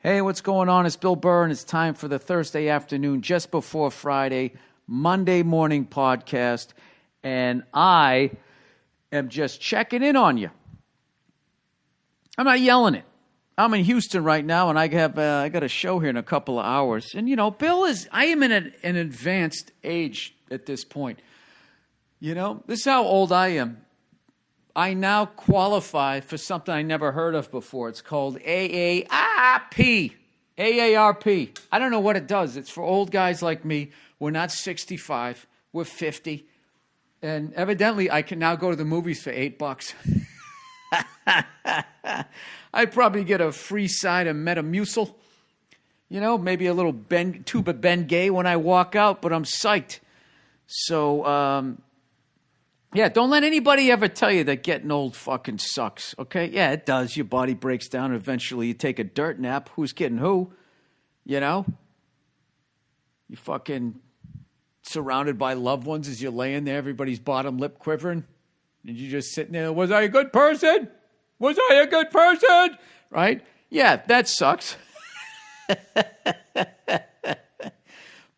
Hey, what's going on? It's Bill Burr, and it's time for the Thursday afternoon, just before Friday, Monday morning podcast, and I am just checking in on you. I'm not yelling it. I'm in Houston right now, and I got a show here in a couple of hours. And, I am in an advanced age at this point. This is how old I am. I now qualify for something I never heard of before. It's called AARP. AARP. I don't know what it does. It's for old guys like me. We're not 65. We're 50. And evidently, I can now go to the movies for $8. I'd probably get a free side of Metamucil. Maybe a little tube of Bengay when I walk out, but I'm psyched. So, don't let anybody ever tell you that getting old fucking sucks, okay? Yeah, it does. Your body breaks down, and eventually you take a dirt nap. Who's kidding who? You fucking surrounded by loved ones as you're laying there, everybody's bottom lip quivering, and you're just sitting there, was I a good person? Was I a good person? Right? Yeah, that sucks.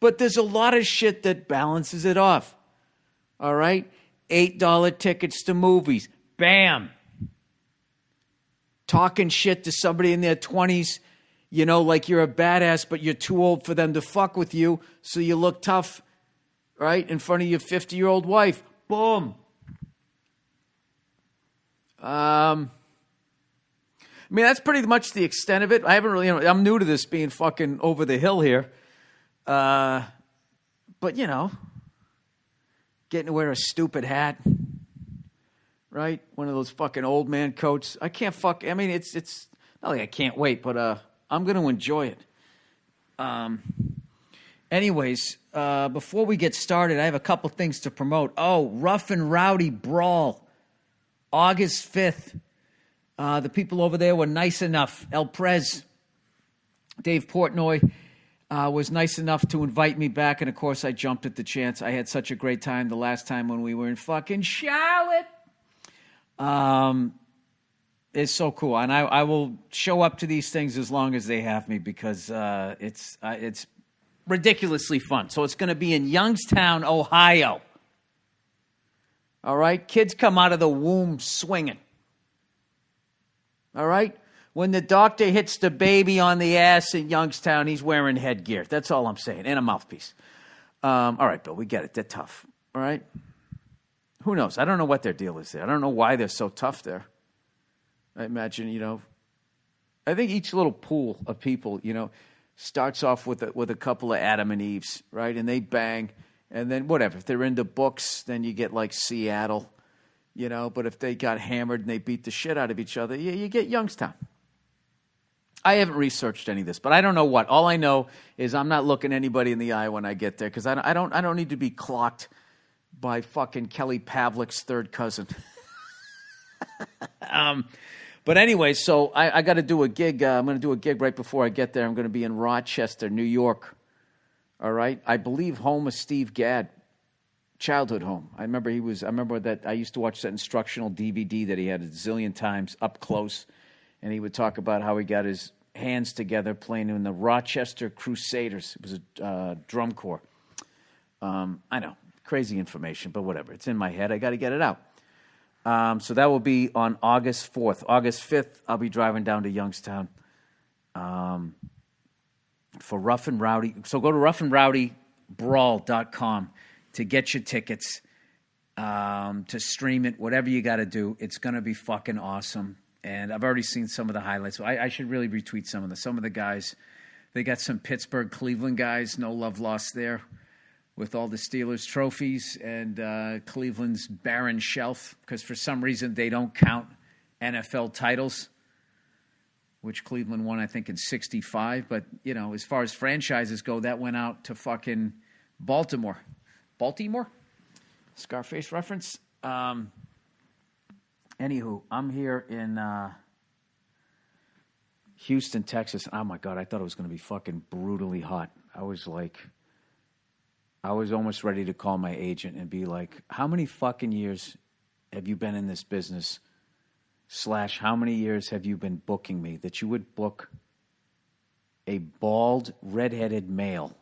But there's a lot of shit that balances it off, all right? $8 tickets to movies. Bam. Talking shit to somebody in their 20s, like you're a badass, but you're too old for them to fuck with you, so you look tough, right, in front of your 50-year-old wife. Boom. That's pretty much the extent of it. I haven't really, I'm new to this being fucking over the hill here. But, getting to wear a stupid hat, right? One of those fucking old man coats. I can't it's not like I can't wait, but I'm going to enjoy it. Anyways, before we get started, I have a couple things to promote. Oh, Rough and Rowdy Brawl, August 5th. The people over there were nice enough. El Prez, Dave Portnoy, was nice enough to invite me back, and of course I jumped at the chance. I had such a great time the last time when we were in fucking Charlotte. It's so cool, and I will show up to these things as long as they have me because it's ridiculously fun. So it's going to be in Youngstown, Ohio. All right, kids come out of the womb swinging. All right. When the doctor hits the baby on the ass in Youngstown, he's wearing headgear. That's all I'm saying. And a mouthpiece. All right, Bill, we get it. They're tough. All right? Who knows? I don't know what their deal is there. I don't know why they're so tough there. I imagine, I think each little pool of people, starts off with a couple of Adam and Eves, right? And they bang. And then whatever. If they're into books, then you get like Seattle, But if they got hammered and they beat the shit out of each other, you get Youngstown. I haven't researched any of this, but I don't know what. All I know is I'm not looking anybody in the eye when I get there because I don't need to be clocked by fucking Kelly Pavlik's third cousin. But anyway, so I got to do a gig. I'm going to do a gig right before I get there. I'm going to be in Rochester, New York. All right, I believe home of Steve Gadd, childhood home. I remember that I used to watch that instructional DVD that he had a zillion times up close. And he would talk about how he got his hands together playing in the Rochester Crusaders. It was a drum corps. I know, crazy information, but whatever. It's in my head. I got to get it out. So that will be on August 4th. August 5th, I'll be driving down to Youngstown for Rough and Rowdy. So go to roughandrowdybrawl.com to get your tickets, to stream it, whatever you got to do. It's going to be fucking awesome. And I've already seen some of the highlights. So I should really retweet some of the guys. They got some Pittsburgh, Cleveland guys. No love lost there with all the Steelers trophies and Cleveland's barren shelf because for some reason they don't count NFL titles, which Cleveland won, I think, in 65. But, as far as franchises go, that went out to fucking Baltimore. Scarface reference. Anywho, I'm here in Houston, Texas. Oh, my God, I thought it was going to be fucking brutally hot. I was almost ready to call my agent and be like, how many fucking years have you been in this business? / how many years have you been booking me that you would book a bald, redheaded male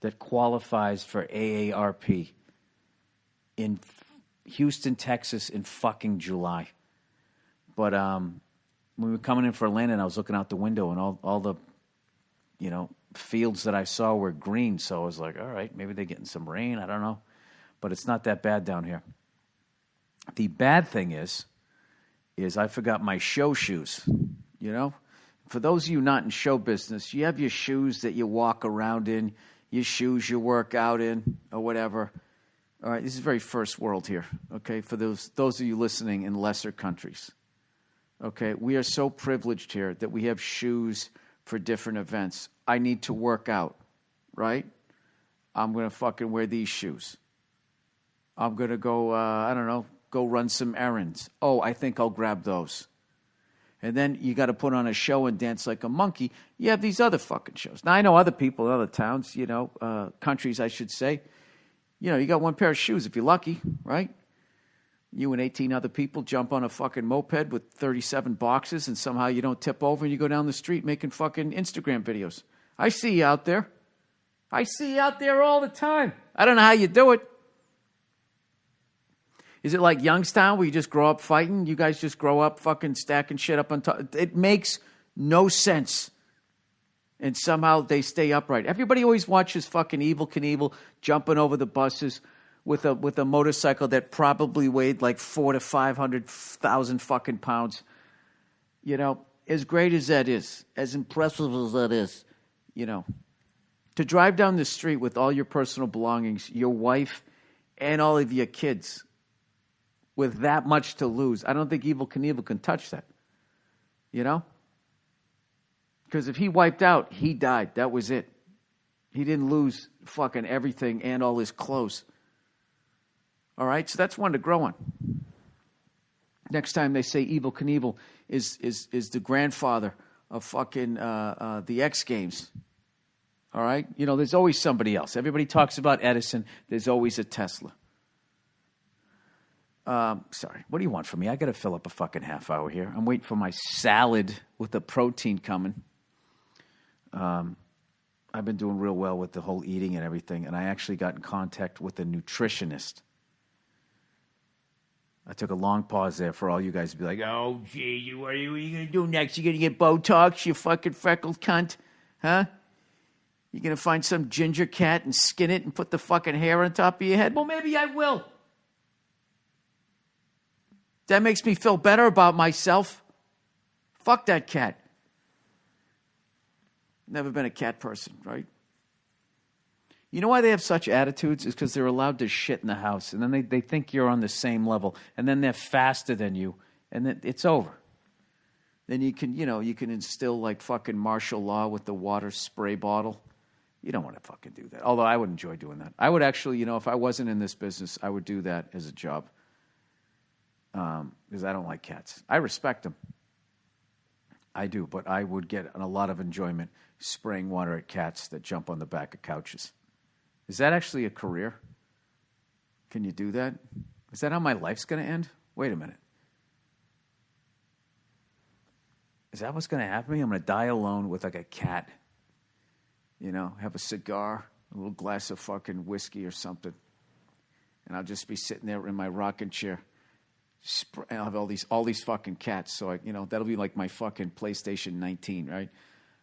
that qualifies for AARP in Houston, Texas in fucking July. But when we were coming in for landing, I was looking out the window and all the, fields that I saw were green. So I was like, all right, maybe they're getting some rain. I don't know. But it's not that bad down here. The bad thing is I forgot my show shoes, For those of you not in show business, you have your shoes that you walk around in, your shoes you work out in, or whatever. All right, this is very first world here, okay, for those of you listening in lesser countries. Okay, we are so privileged here that we have shoes for different events. I need to work out, right? I'm going to fucking wear these shoes. I'm going to go, go run some errands. Oh, I think I'll grab those. And then you got to put on a show and dance like a monkey. You have these other fucking shows. Now, I know other people in other towns, countries, I should say. You got one pair of shoes if you're lucky, right? You and 18 other people jump on a fucking moped with 37 boxes and somehow you don't tip over and you go down the street making fucking Instagram videos. I see you out there. I see you out there all the time. I don't know how you do it. Is it like Youngstown where you just grow up fighting? You guys just grow up fucking stacking shit up on top? It makes no sense. And somehow they stay upright. Everybody always watches fucking Evel Knievel jumping over the buses with a motorcycle that probably weighed like 400,000 to 500,000 fucking pounds. As great as that is, as impressive as that is, to drive down the street with all your personal belongings, your wife, and all of your kids with that much to lose, I don't think Evel Knievel can touch that. Because if he wiped out, he died. That was it. He didn't lose fucking everything and all his clothes. All right? So that's one to grow on. Next time they say Evel Knievel is the grandfather of fucking the X Games. All right? There's always somebody else. Everybody talks about Edison. There's always a Tesla. Sorry. What do you want from me? I got to fill up a fucking half hour here. I'm waiting for my salad with the protein coming. I've been doing real well with the whole eating and everything, and I actually got in contact with a nutritionist. I took a long pause there for all you guys to be like, oh, gee, what are you going to do next? You going to get Botox, you fucking freckled cunt? Huh? You going to find some ginger cat and skin it and put the fucking hair on top of your head? Well, maybe I will. That makes me feel better about myself. Fuck that cat. Never been a cat person, right? You know why they have such attitudes? Is because they're allowed to shit in the house. And then they think you're on the same level. And then they're faster than you. And then it's over. Then you can instill like fucking martial law with the water spray bottle. You don't want to fucking do that. Although I would enjoy doing that. I would actually, if I wasn't in this business, I would do that as a job. Because I don't like cats. I respect them. I do, but I would get a lot of enjoyment spraying water at cats that jump on the back of couches. Is that actually a career? Can you do that? Is that how my life's going to end? Wait a minute. Is that what's going to happen to me? I'm going to die alone with like a cat. Have a cigar, a little glass of fucking whiskey or something. And I'll just be sitting there in my rocking chair. I'll have all these fucking cats. So that'll be like my fucking PlayStation 19, right?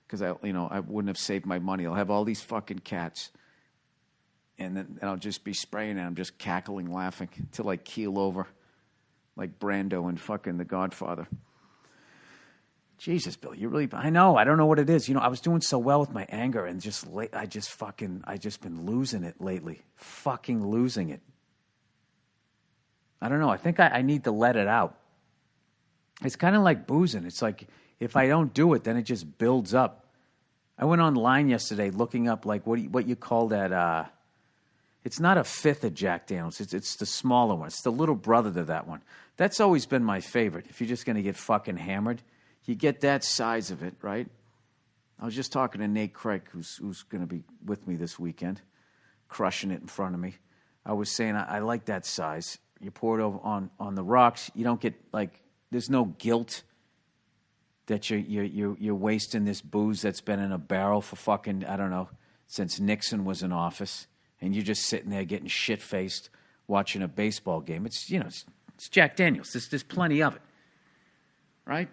Because I wouldn't have saved my money. I'll have all these fucking cats, and I'll just be spraying, and I'm just cackling, laughing until I keel over, like Brando and fucking The Godfather. Jesus, Bill, I know. I don't know what it is. I was doing so well with my anger, and I just been losing it lately. Fucking losing it. I don't know. I think I need to let it out. It's kind of like boozing. It's like if I don't do it, then it just builds up. I went online yesterday looking up like what you call that. It's not a fifth of Jack Daniels. It's the smaller one. It's the little brother to that one. That's always been my favorite. If you're just going to get fucking hammered, you get that size of it, right? I was just talking to Nate Craig, who's going to be with me this weekend, crushing it in front of me. I was saying I like that size. You pour it over on the rocks. You don't get there's no guilt. that you're wasting this booze that's been in a barrel for fucking, I don't know, since Nixon was in office, and you're just sitting there getting shit-faced watching a baseball game. It's, it's Jack Daniels. There's plenty of it, right?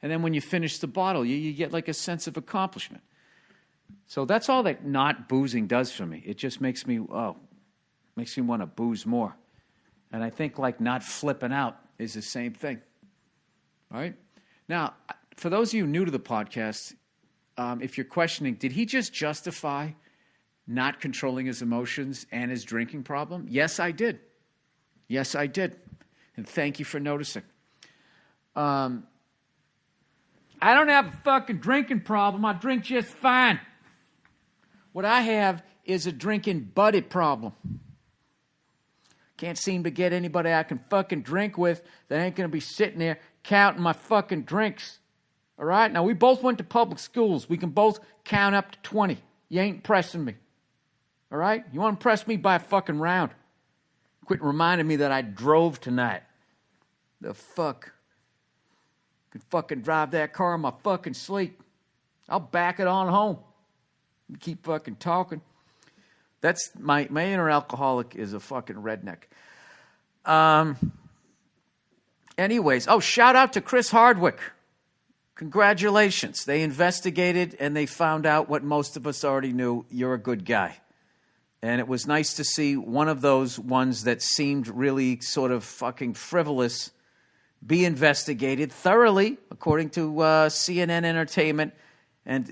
And then when you finish the bottle, you get like a sense of accomplishment. So that's all that not boozing does for me. It just makes me want to booze more. And I think like not flipping out is the same thing, right? Now, for those of you new to the podcast, if you're questioning, did he just justify not controlling his emotions and his drinking problem? Yes, I did. Yes, I did. And thank you for noticing. I don't have a fucking drinking problem. I drink just fine. What I have is a drinking buddy problem. Can't seem to get anybody I can fucking drink with that ain't going to be sitting there counting my fucking drinks. All right? Now, we both went to public schools. We can both count up to 20. You ain't pressing me. All right? You want to press me by a fucking round. Quit reminding me that I drove tonight. The fuck? Could fucking drive that car in my fucking sleep. I'll back it on home. You keep fucking talking. That's my inner alcoholic is a fucking redneck. Anyways, shout out to Chris Hardwick. Congratulations. They investigated and they found out what most of us already knew. You're a good guy. And it was nice to see one of those ones that seemed really sort of fucking frivolous be investigated thoroughly, according to CNN Entertainment. And,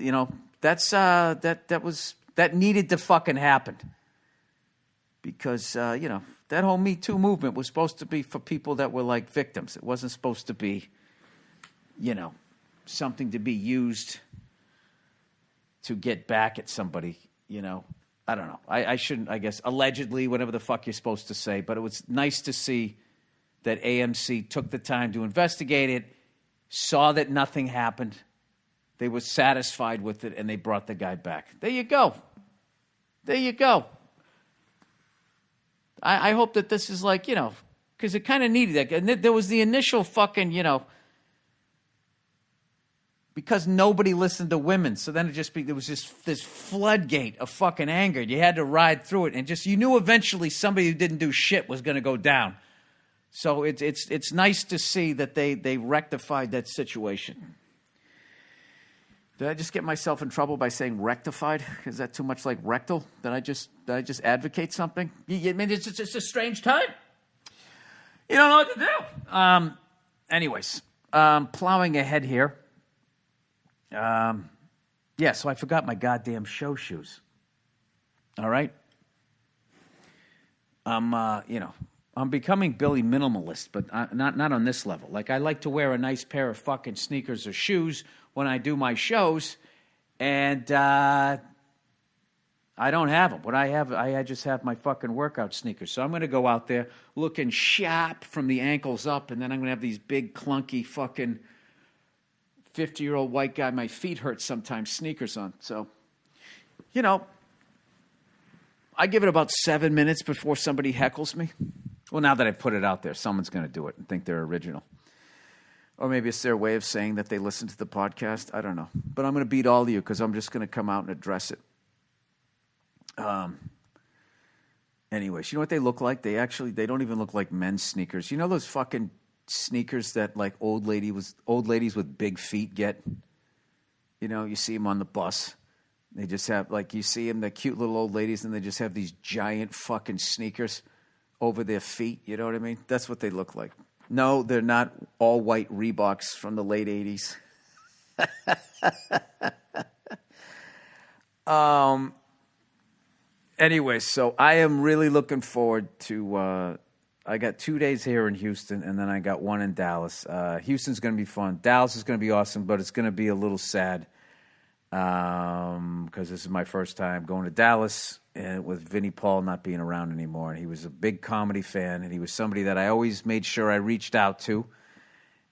that needed to fucking happen. Because, that whole Me Too movement was supposed to be for people that were like victims. It wasn't supposed to be, something to be used to get back at somebody, I don't know. I shouldn't, I guess, allegedly, whatever the fuck you're supposed to say. But it was nice to see that AMC took the time to investigate it, saw that nothing happened. They were satisfied with it, and they brought the guy back. There you go. There you go. I hope that this is like, because it kind of needed that. And there was the initial fucking, because nobody listened to women. So then there was just this floodgate of fucking anger. You had to ride through it. And you knew eventually somebody who didn't do shit was going to go down. So it's nice to see that they rectified that situation. Did I just get myself in trouble by saying rectified? Is that too much like rectal? Did I just advocate something? I mean, it's a strange time. You don't know what to do. Anyways, plowing ahead here. So I forgot my goddamn show shoes. All right. I'm becoming Billy Minimalist, but not on this level. Like, I like to wear a nice pair of fucking sneakers or shoes when I do my shows, and I don't have them. What I have, I just have my fucking workout sneakers. So I'm going to go out there looking sharp from the ankles up, and then I'm going to have these big, clunky fucking 50-year-old white guy, my feet hurt sometimes, sneakers on. So, I give it about 7 minutes before somebody heckles me. Well, now that I've put it out there, someone's going to do it and think they're original. Or maybe it's their way of saying that they listen to the podcast. I don't know. But I'm going to beat all of you because I'm just going to come out and address it. Anyways, you know what they look like? They don't even look like men's sneakers. You know those fucking sneakers that like old ladies with big feet get? You see them on the bus. They just have, like, you see them, the cute little old ladies, and they just have these giant fucking sneakers over their feet. You know what I mean? That's what they look like. No, they're not all white Reeboks from the late 80s. Anyway, so I am really looking forward to, I got 2 days here in Houston, and then I got one in Dallas. Houston's going to be fun. Dallas is going to be awesome, but it's going to be a little sad. Because this is my first time going to Dallas and with Vinnie Paul not being around anymore. And he was a big comedy fan, and he was somebody that I always made sure I reached out to.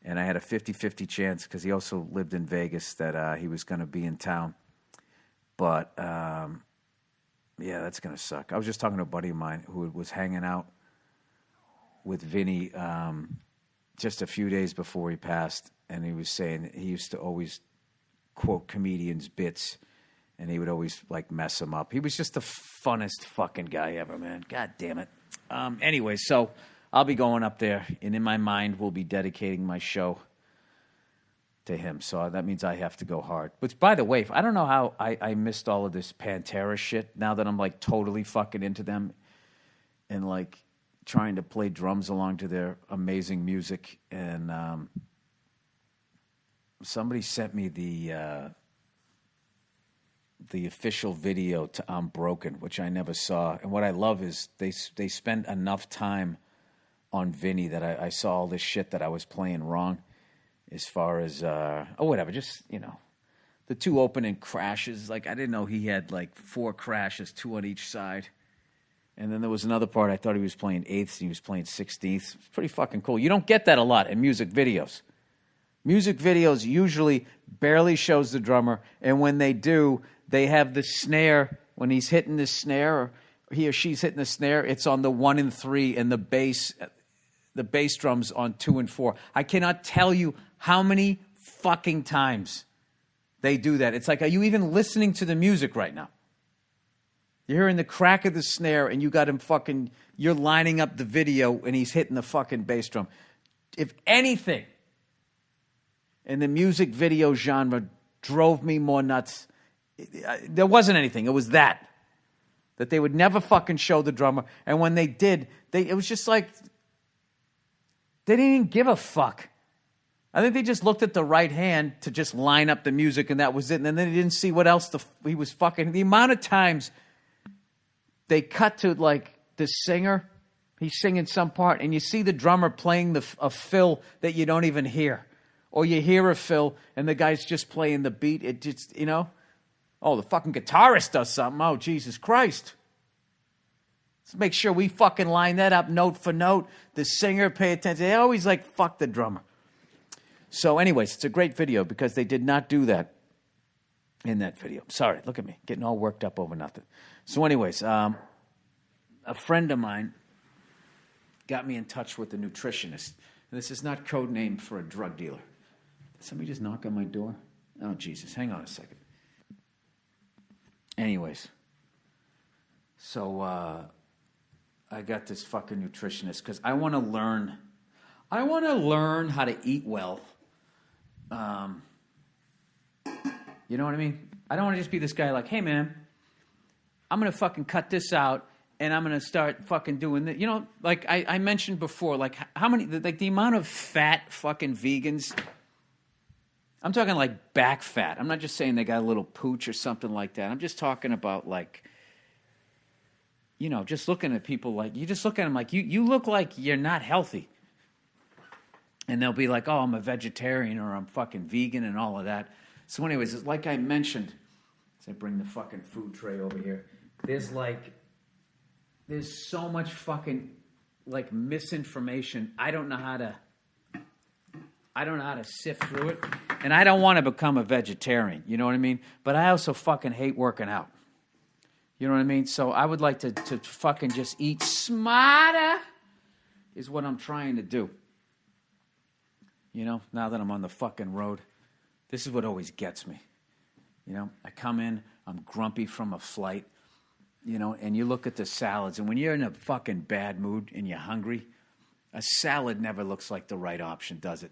And I had a 50-50 chance because he also lived in Vegas that he was going to be in town. But, that's going to suck. I was just talking to a buddy of mine who was hanging out with Vinnie just a few days before he passed. and he was saying he used to always quote comedians' bits, and he would always like mess them up. He was just the funnest fucking guy ever, man. God damn it. Anyway, so I'll be going up there, and in my mind, we'll be dedicating my show to him. So that means I have to go hard. Which, by the way, I don't know how I missed all of this Pantera shit now that I'm like totally fucking into them and like trying to play drums along to their amazing music. And somebody sent me the official video to I'm Broken, which I never saw. And what I love is they spend enough time on Vinny that I saw all this shit that I was playing wrong as far as, whatever, just, the two opening crashes. Like, I didn't know he had like 4 crashes, 2 on each side. And then there was another part I thought he was playing 8ths and he was playing 16ths. It's pretty fucking cool. You don't get that a lot in music videos. Music videos usually barely shows the drummer, and when they do, they have the snare. When he's hitting the snare, or he or she's hitting the snare, it's on the 1 and 3, and the bass drums on 2 and 4. I cannot tell you how many fucking times they do that. It's like, are you even listening to the music right now? You're hearing the crack of the snare, and you got him you're lining up the video, and he's hitting the fucking bass drum. If anything in the music video genre drove me more nuts, there wasn't anything. It was that they would never fucking show the drummer. And when they did, it was just like, they didn't even give a fuck. I think they just looked at the right hand to just line up the music, and that was it. And then they didn't see what else he was fucking. The amount of times they cut to like the singer, he's singing some part, and you see the drummer playing a fill that you don't even hear. Or you hear a fill, and the guy's just playing the beat. It just, oh, the fucking guitarist does something. Oh, Jesus Christ. Let's make sure we fucking line that up note for note. The singer, pay attention. They always like, fuck the drummer. So anyways, it's a great video because they did not do that in that video. Sorry, look at me, getting all worked up over nothing. So anyways, a friend of mine got me in touch with a nutritionist. And this is not code name for a drug dealer. Did somebody just knock on my door? Oh, Jesus, hang on a second. Anyways, so I got this fucking nutritionist because I want to learn how to eat well. You know what I mean? I don't want to just be this guy like, hey, man, I'm going to fucking cut this out and I'm going to start fucking doing that. Like I mentioned before, like how many, like the amount of fat fucking vegans. I'm talking like back fat. I'm not just saying they got a little pooch or something like that. I'm just talking about like, just looking at people like, you just look at them like, you look like you're not healthy. And they'll be like, oh, I'm a vegetarian or I'm fucking vegan and all of that. So anyways, like I mentioned, as I bring the fucking food tray over here, there's so much fucking like misinformation. I don't know how to sift through it. And I don't want to become a vegetarian, you know what I mean? But I also fucking hate working out. You know what I mean? So I would like to fucking just eat smarter is what I'm trying to do. Now that I'm on the fucking road, this is what always gets me. I come in, I'm grumpy from a flight, and you look at the salads, and when you're in a fucking bad mood and you're hungry, a salad never looks like the right option, does it?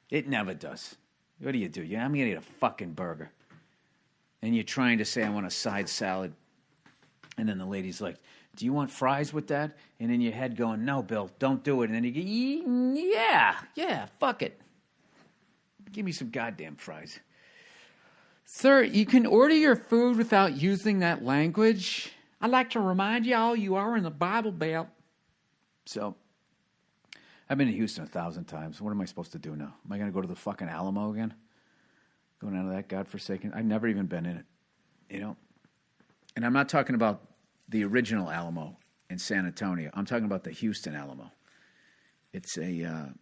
It never does. What do? I'm going to eat a fucking burger. And you're trying to say, I want a side salad. And then the lady's like, do you want fries with that? And in your head going, no, Bill, don't do it. And then you go, yeah, fuck it. Give me some goddamn fries. Sir, you can order your food without using that language. I'd like to remind y'all you are in the Bible Belt. So, I've been to Houston 1,000 times. What am I supposed to do now? Am I going to go to the fucking Alamo again? Going out of that godforsaken? I've never even been in it, And I'm not talking about the original Alamo in San Antonio. I'm talking about the Houston Alamo. It's a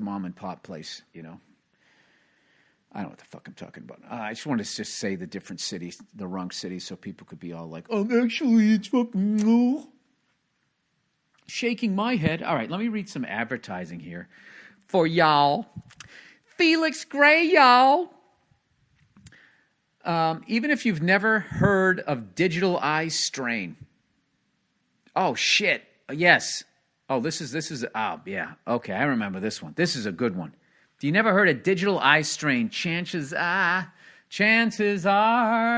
mom and pop place, I don't know what the fuck I'm talking about. I just wanted to just say the different cities, the wrong cities, so people could be all like, oh, actually, it's fucking no. Shaking my head. All right, let me read some advertising here for y'all. Felix Gray, y'all. Even if you've never heard of digital eye strain. Oh, shit. Yes. Oh, this is, yeah. Okay, I remember this one. This is a good one. If you never heard of digital eye strain, chances are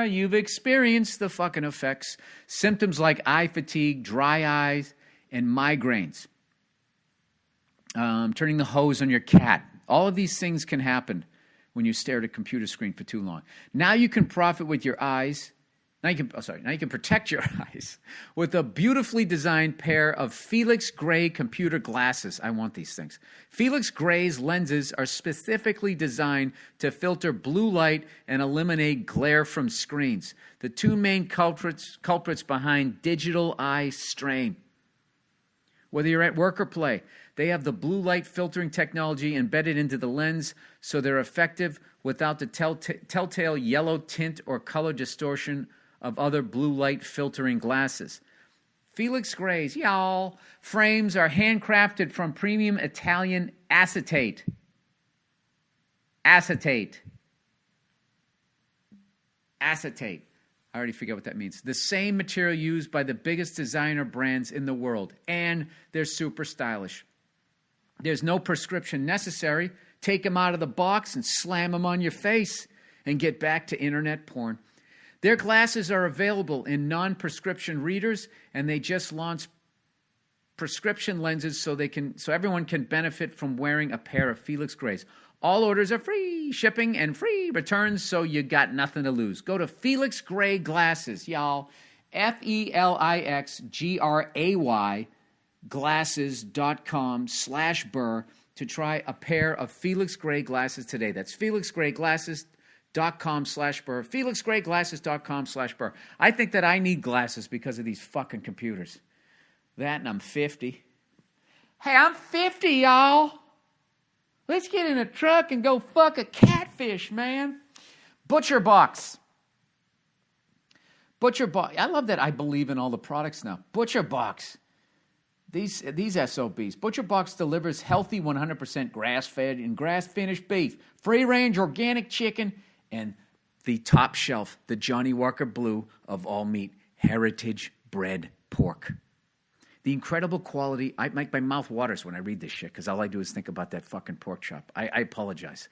you've experienced the fucking effects. Symptoms like eye fatigue, dry eyes, and migraines. Turning the hose on your cat. All of these things can happen when you stare at a computer screen for too long. Now you can profit with your eyes. Now you can protect your eyes with a beautifully designed pair of Felix Gray computer glasses. I want these things. Felix Gray's lenses are specifically designed to filter blue light and eliminate glare from screens. The two main culprits behind digital eye strain. Whether you're at work or play, they have the blue light filtering technology embedded into the lens so they're effective without the telltale yellow tint or color distortion of other blue light filtering glasses. Felix Gray's, y'all, frames are handcrafted from premium Italian acetate. Acetate. I already forget what that means. The same material used by the biggest designer brands in the world, and they're super stylish. There's no prescription necessary. Take them out of the box and slam them on your face and get back to internet porn. Their glasses are available in non-prescription readers, and they just launched prescription lenses so everyone can benefit from wearing a pair of Felix Grays. All orders are free shipping and free returns, so you got nothing to lose. Go to Felix Gray Glasses, y'all. FELIXGRAY glasses.com/Burr to try a pair of Felix Gray glasses today. That's FelixGrayGlasses.com/Burr. FelixGrayGlasses.com/Burr. I think that I need glasses because of these fucking computers. That and I'm 50. Hey, I'm 50, y'all. Let's get in a truck and go fuck a catfish, man. Butcher Box. I love that I believe in all the products now. Butcher Box. These SOBs. Butcher Box delivers healthy 100% grass-fed and grass-finished beef, free-range organic chicken, and the top shelf, the Johnny Walker Blue of all meat, heritage bred pork. The incredible quality, my mouth waters when I read this shit because all I do is think about that fucking pork chop. I apologize.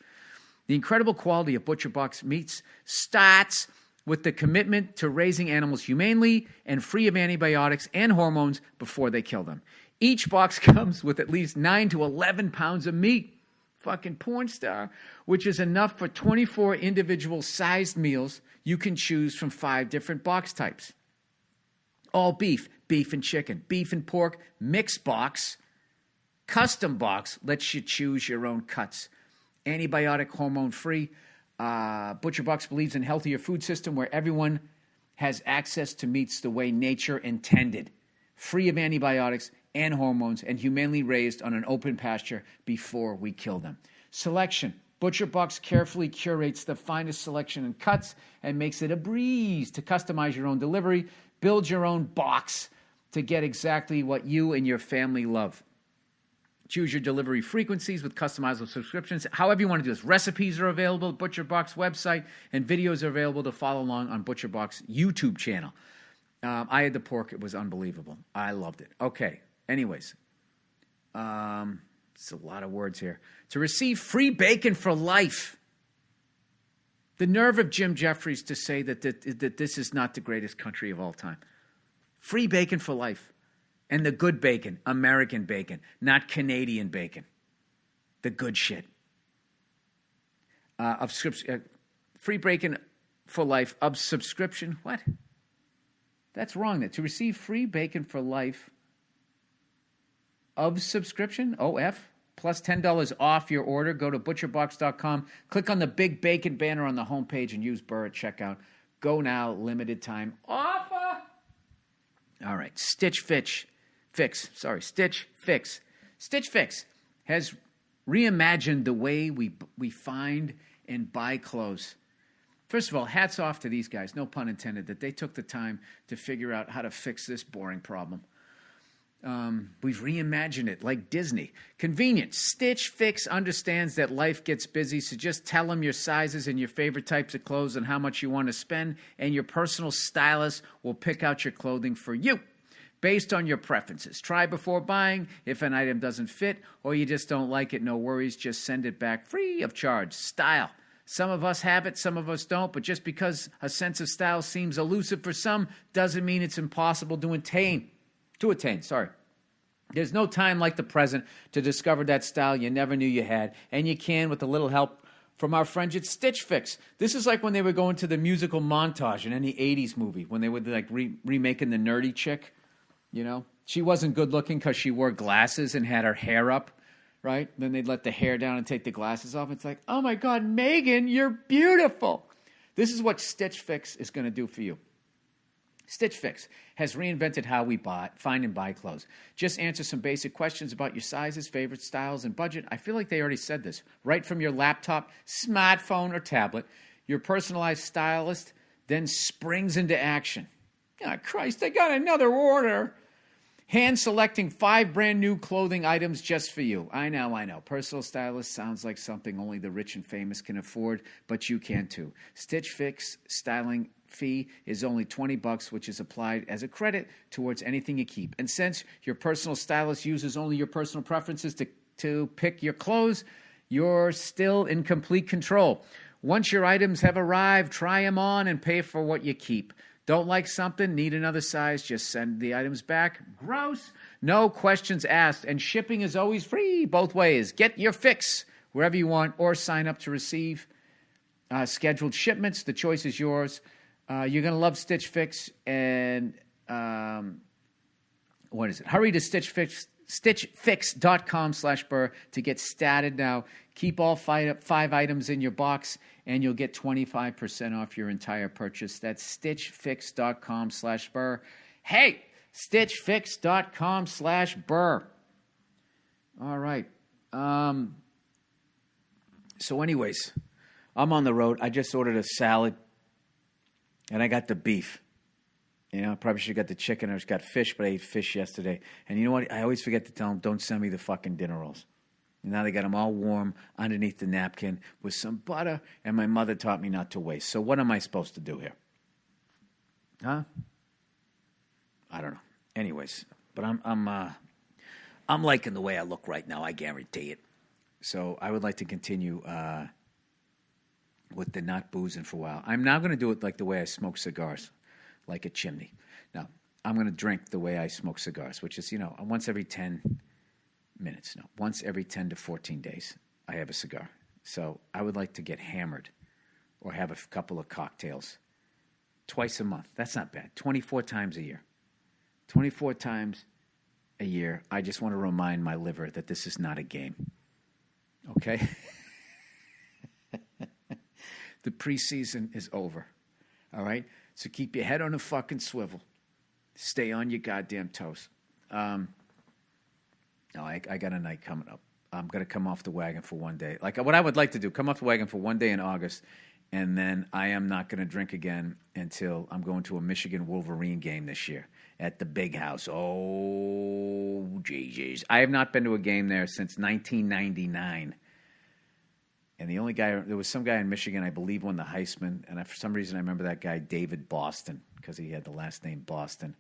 The incredible quality of Butcher Box meats starts with the commitment to raising animals humanely and free of antibiotics and hormones before they kill them. Each box comes with at least 9 to 11 pounds of meat. Fucking porn star. Which is enough for 24 individual sized meals. You can choose from 5 different box types. All beef and chicken, beef and pork, mixed box, custom box lets you choose your own cuts. Antibiotic, hormone-free. Butcher Box believes in a healthier food system where everyone has access to meats the way nature intended, free of antibiotics and hormones, and humanely raised on an open pasture before we kill them. Selection. Butcher Box carefully curates the finest selection and cuts and makes it a breeze to customize your own delivery. Build your own box to get exactly what you and your family love. Choose your delivery frequencies with customizable subscriptions. However you want to do this. Recipes are available at Butcher Box website, and videos are available to follow along on Butcher Box YouTube channel. I had the pork. It was unbelievable. I loved it. Okay. Anyways. It's a lot of words here. To receive free bacon for life. The nerve of Jim Jeffries to say that this is not the greatest country of all time. Free bacon for life. And the good bacon, American bacon, not Canadian bacon. The good shit. Free bacon for life of subscription. What? That's wrong. To receive free bacon for life of subscription, OF, plus $10 off your order. Go to butcherbox.com. Click on the big bacon banner on the homepage and use Burr at checkout. Go now, limited time offer. All right, Stitch Fix. Stitch Fix has reimagined the way we find and buy clothes. First of all, hats off to these guys, no pun intended, that they took the time to figure out how to fix this boring problem. We've reimagined it like Disney. Convenient. Stitch Fix understands that life gets busy, so just tell them your sizes and your favorite types of clothes and how much you want to spend, and your personal stylist will pick out your clothing for you based on your preferences. Try before buying. If an item doesn't fit or you just don't like it, no worries. Just send it back free of charge. Style. Some of us have it, some of us don't, but just because a sense of style seems elusive for some doesn't mean it's impossible to attain. There's no time like the present to discover that style you never knew you had, and you can with a little help from our friends at Stitch Fix. This is like when they were going to the musical montage in any 80s movie, when they were like remaking the nerdy chick, you know? She wasn't good looking because she wore glasses and had her hair up, right? Then they'd let the hair down and take the glasses off. It's like, oh my God, Megan, you're beautiful. This is what Stitch Fix is going to do for you. Stitch Fix has reinvented how we find and buy clothes. Just answer some basic questions about your sizes, favorite styles, and budget. I feel like they already said this. Right from your laptop, smartphone, or tablet, your personalized stylist then springs into action. Oh, Christ, I got another order. Hand selecting 5 brand new clothing items just for you. I know. Personal stylist sounds like something only the rich and famous can afford, but you can too. Stitch Fix styling fee is only $20, which is applied as a credit towards anything you keep. And since your personal stylist uses only your personal preferences to pick your clothes, you're still in complete control. Once your items have arrived, try them on and pay for what you keep. Don't like something, need another size, just send the items back. Gross. No questions asked, and shipping is always free both ways. Get your fix wherever you want or sign up to receive scheduled shipments. The choice is yours. You're going to love Stitch Fix, and what is it? Hurry to stitchfix.com/Burr to get started now. Keep all 5 items in your box, and you'll get 25% off your entire purchase. That's stitchfix.com/Burr. Hey, stitchfix.com/Burr. All right. So anyways, I'm on the road. I just ordered a salad. And I got the beef. You know, I probably should have got the chicken. I just got fish, but I ate fish yesterday. And you know what? I always forget to tell them, don't send me the fucking dinner rolls. And now they got them all warm underneath the napkin with some butter. And my mother taught me not to waste. So what am I supposed to do here? Huh? I don't know. Anyways, but I'm liking the way I look right now. I guarantee it. So I would like to continue with the not boozing for a while. I'm now going to do it like the way I smoke cigars, like a chimney. Now, I'm going to drink the way I smoke cigars, which is, once every 10 minutes. No, once every 10 to 14 days, I have a cigar. So I would like to get hammered or have a couple of cocktails twice a month. That's not bad. 24 times a year. 24 times a year. I just want to remind my liver that this is not a game. Okay? The preseason is over, all right? So keep your head on a fucking swivel. Stay on your goddamn toes. No, I got a night coming up. I'm going to come off the wagon for one day. Like what I would like to do, come off the wagon for one day in August, and then I am not going to drink again until I'm going to a Michigan Wolverine game this year at the Big House. Oh, Jesus. I have not been to a game there since 1999. And the only guy, there was some guy in Michigan, I believe, won the Heisman. And for some reason, I remember that guy, David Boston, because he had the last name Boston.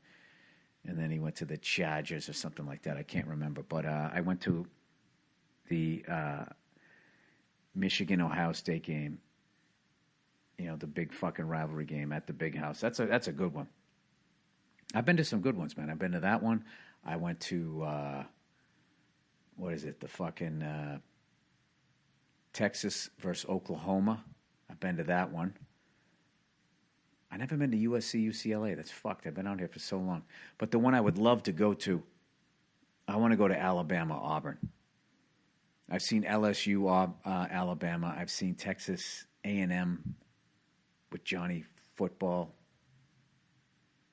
And then he went to the Chargers or something like that. I can't remember. But I went to the Michigan-Ohio State game, the big fucking rivalry game at the Big House. That's a good one. I've been to some good ones, man. I've been to that one. I went to, the fucking... Texas versus Oklahoma. I've been to that one. I never been to USC, UCLA. That's fucked. I've been out here for so long. But the one I would love to go to, I want to go to Alabama, Auburn. I've seen LSU, Alabama. I've seen Texas A&M with Johnny Football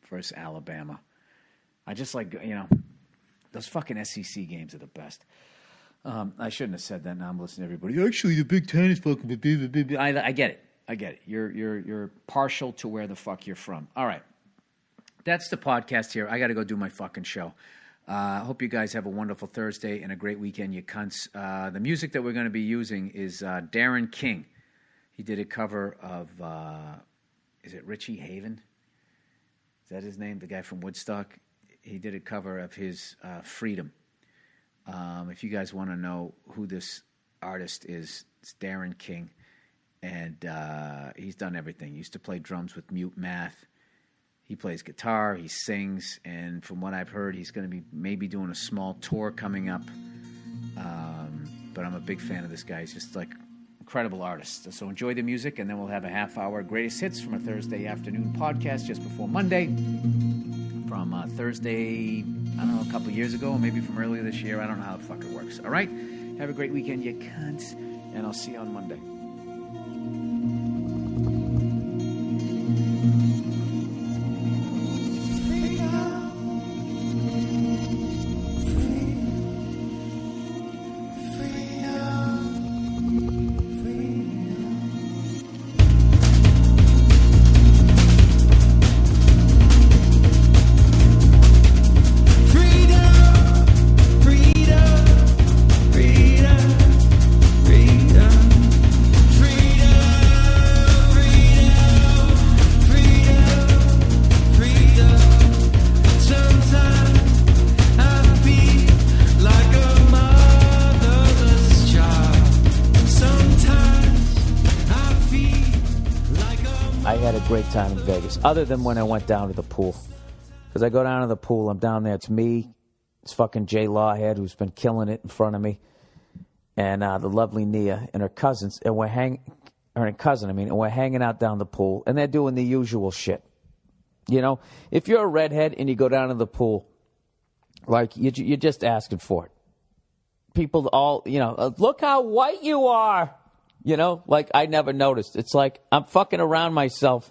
versus Alabama. I just like, those fucking SEC games are the best. I shouldn't have said that. Now I'm listening to everybody. Actually, the Big Ten is fucking. I get it. You're partial to where the fuck you're from. All right, that's the podcast here. I got to go do my fucking show. Hope you guys have a wonderful Thursday and a great weekend, you cunts. The music that we're going to be using is Darren King. He did a cover of, is it Richie Haven? Is that his name? The guy from Woodstock? He did a cover of his Freedom. If you guys want to know who this artist is, it's Darren King. And he's done everything. He used to play drums with Mute Math. He plays guitar, he sings, and from what I've heard, he's going to be maybe doing a small tour coming up. But I'm a big fan of this guy. He's just like incredible artist. So enjoy the music, and then we'll have a half-hour greatest hits from a Thursday afternoon podcast just before Monday. From Thursday, I don't know, a couple years ago, or maybe from earlier this year. I don't know how the fuck it works. All right? Have a great weekend, you cunts, and I'll see you on Monday. Time in Vegas, other than when I went down to the pool. Because I go down to the pool, I'm down there, it's me, it's fucking Jay Lawhead, who's been killing it in front of me, and the lovely Nia and her cousins, and we're hanging out down the pool, and they're doing the usual shit. You know, if you're a redhead and you go down to the pool, like, you're just asking for it. People all, look how white you are. You know, like, I never noticed. It's like, I'm fucking around myself.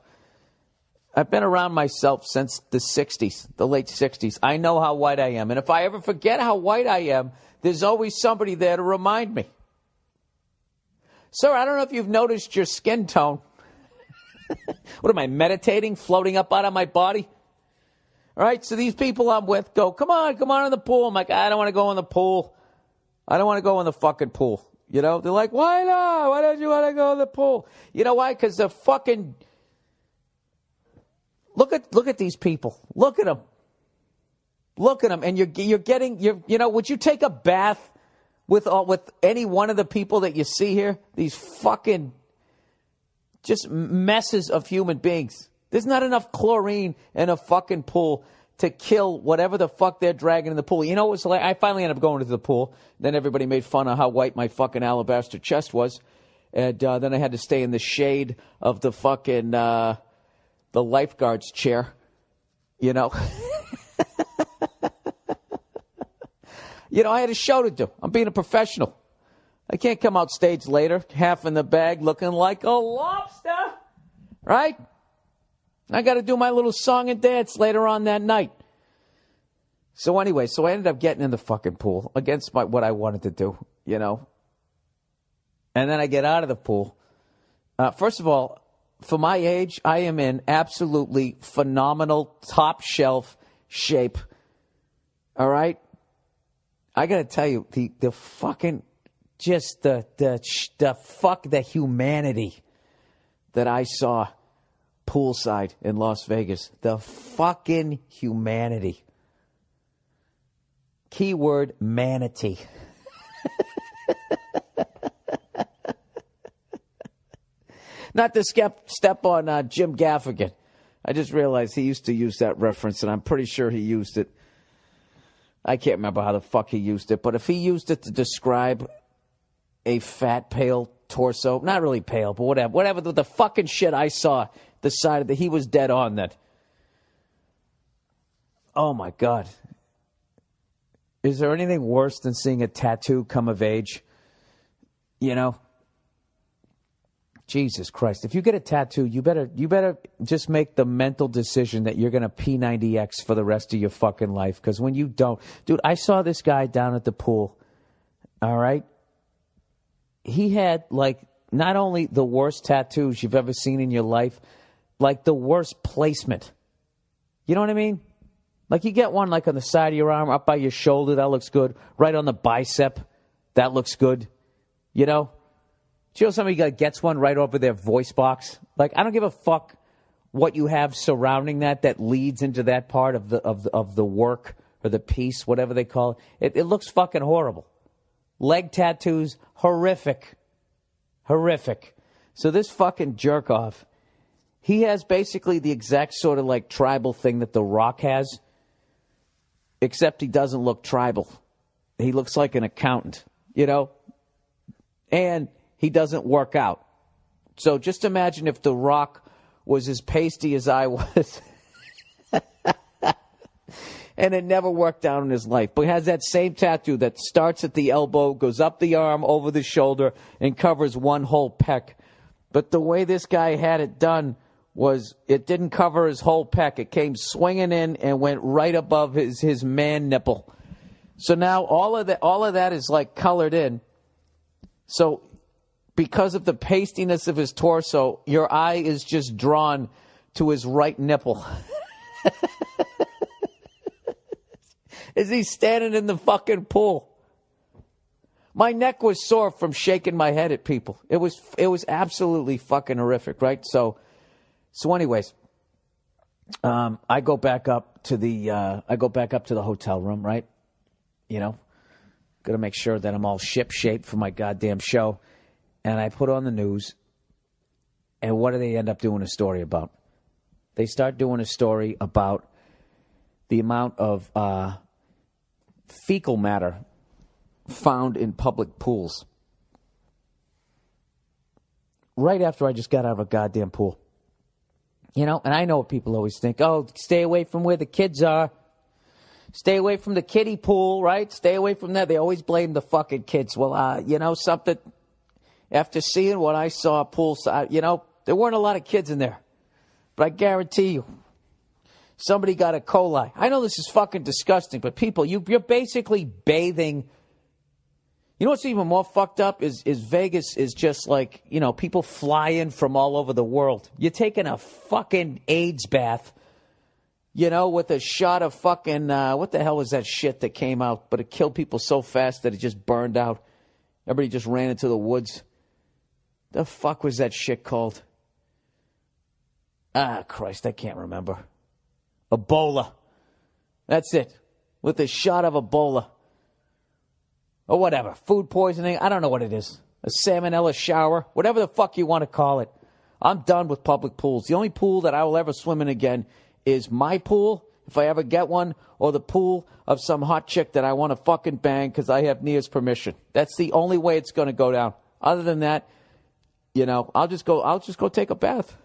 I've been around myself since the 60s, the late 60s. I know how white I am. And if I ever forget how white I am, there's always somebody there to remind me. Sir, I don't know if you've noticed your skin tone. What am I, meditating, floating up out of my body? All right, so these people I'm with go, come on in the pool. I'm like, I don't want to go in the pool. I don't want to go in the fucking pool. You know, they're like, why not? Why don't you want to go in the pool? You know why? Because they're fucking... Look at these people. Look at them. Look at them. And would you take a bath with any one of the people that you see here? These fucking just messes of human beings. There's not enough chlorine in a fucking pool to kill whatever the fuck they're dragging in the pool. You know what's like? I finally ended up going to the pool. Then everybody made fun of how white my fucking alabaster chest was. And then I had to stay in the shade of the fucking... the lifeguard's chair, you know. I had a show to do. I'm being a professional. I can't come out stage later, half in the bag, looking like a lobster, right? I got to do my little song and dance later on that night. So anyway, I ended up getting in the fucking pool against what I wanted to do, you know. And then I get out of the pool. First of all, for my age, I am in absolutely phenomenal, top shelf shape. All right? I got to tell you, the fucking, just the humanity that I saw poolside in Las Vegas. The fucking humanity. Keyword, manatee. Not to step on Jim Gaffigan. I just realized he used to use that reference, and I'm pretty sure he used it. I can't remember how the fuck he used it, but if he used it to describe a fat, pale torso, not really pale, but whatever the fucking shit I saw, the side of he was dead on that. Oh my God. Is there anything worse than seeing a tattoo come of age? You know? Jesus Christ. If you get a tattoo, you better just make the mental decision that you're going to P90X for the rest of your fucking life. Because when you don't... Dude, I saw this guy down at the pool. All right? He had, like, not only the worst tattoos you've ever seen in your life, like the worst placement. You know what I mean? Like you get one like on the side of your arm, up by your shoulder, that looks good. Right on the bicep, that looks good. You know? Do you know somebody gets one right over their voice box? Like, I don't give a fuck what you have surrounding that leads into that part of the work or the piece, whatever they call it. It looks fucking horrible. Leg tattoos, horrific. Horrific. So this fucking jerk off, he has basically the exact sort of like tribal thing that The Rock has, except he doesn't look tribal. He looks like an accountant, you know? And he doesn't work out. So just imagine if The Rock was as pasty as I was. And it never worked out in his life. But he has that same tattoo that starts at the elbow, goes up the arm, over the shoulder, and covers one whole pec. But the way this guy had it done was it didn't cover his whole pec. It came swinging in and went right above his man nipple. So now all of that is like colored in. So because of the pastiness of his torso, your eye is just drawn to his right nipple. As he's standing in the fucking pool. My neck was sore from shaking my head at people. It was absolutely fucking horrific, right? So anyways, I go back up to the hotel room, right? You know, got to make sure that I'm all ship-shape for my goddamn show. And I put on the news, and what do they end up doing a story about? They start doing a story about the amount of fecal matter found in public pools. Right after I just got out of a goddamn pool. You know, and I know what people always think. Oh, stay away from where the kids are. Stay away from the kiddie pool, right? Stay away from that. They always blame the fucking kids. Well, you know, something... After seeing what I saw poolside, you know, there weren't a lot of kids in there. But I guarantee you, somebody got E. coli. I know this is fucking disgusting, but people, you're basically bathing. You know what's even more fucked up is Vegas is just like, you know, people fly in from all over the world. You're taking a fucking AIDS bath, you know, with a shot of fucking, what the hell was that shit that came out? But it killed people so fast that it just burned out. Everybody just ran into the woods. The fuck was that shit called? Ah, Christ, I can't remember. Ebola. That's it. With a shot of Ebola. Or whatever. Food poisoning. I don't know what it is. A salmonella shower. Whatever the fuck you want to call it. I'm done with public pools. The only pool that I will ever swim in again is my pool, if I ever get one, or the pool of some hot chick that I want to fucking bang because I have Nia's permission. That's the only way it's going to go down. Other than that, you know, I'll just go take a bath.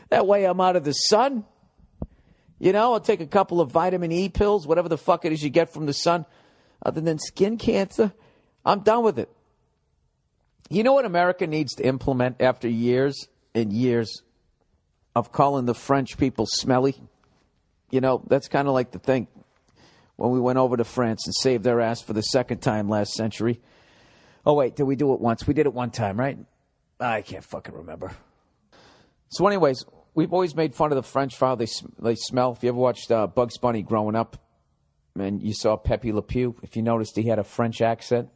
That way I'm out of the sun. You know, I'll take a couple of vitamin E pills, whatever the fuck it is you get from the sun. Other than skin cancer, I'm done with it. You know what America needs to implement after years and years of calling the French people smelly? You know, that's kind of like the thing when we went over to France and saved their ass for the second time last century. Oh, wait, did we do it once? We did it one time, right? I can't fucking remember. So anyways, we've always made fun of the French for how they smell. If you ever watched Bugs Bunny growing up and you saw Pepe Le Pew, if you noticed he had a French accent,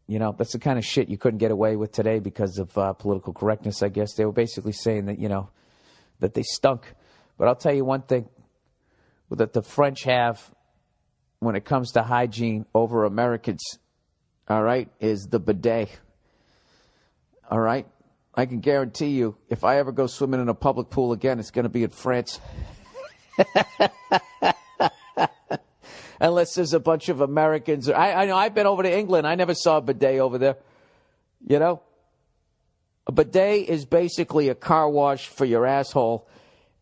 you know, that's the kind of shit you couldn't get away with today because of political correctness, I guess. They were basically saying that, you know, that they stunk. But I'll tell you one thing that the French have when it comes to hygiene over Americans, all right, is the bidet. All right? I can guarantee you, if I ever go swimming in a public pool again, it's going to be in France. Unless there's a bunch of Americans. I know I've been over to England. I never saw a bidet over there. You know? A bidet is basically a car wash for your asshole.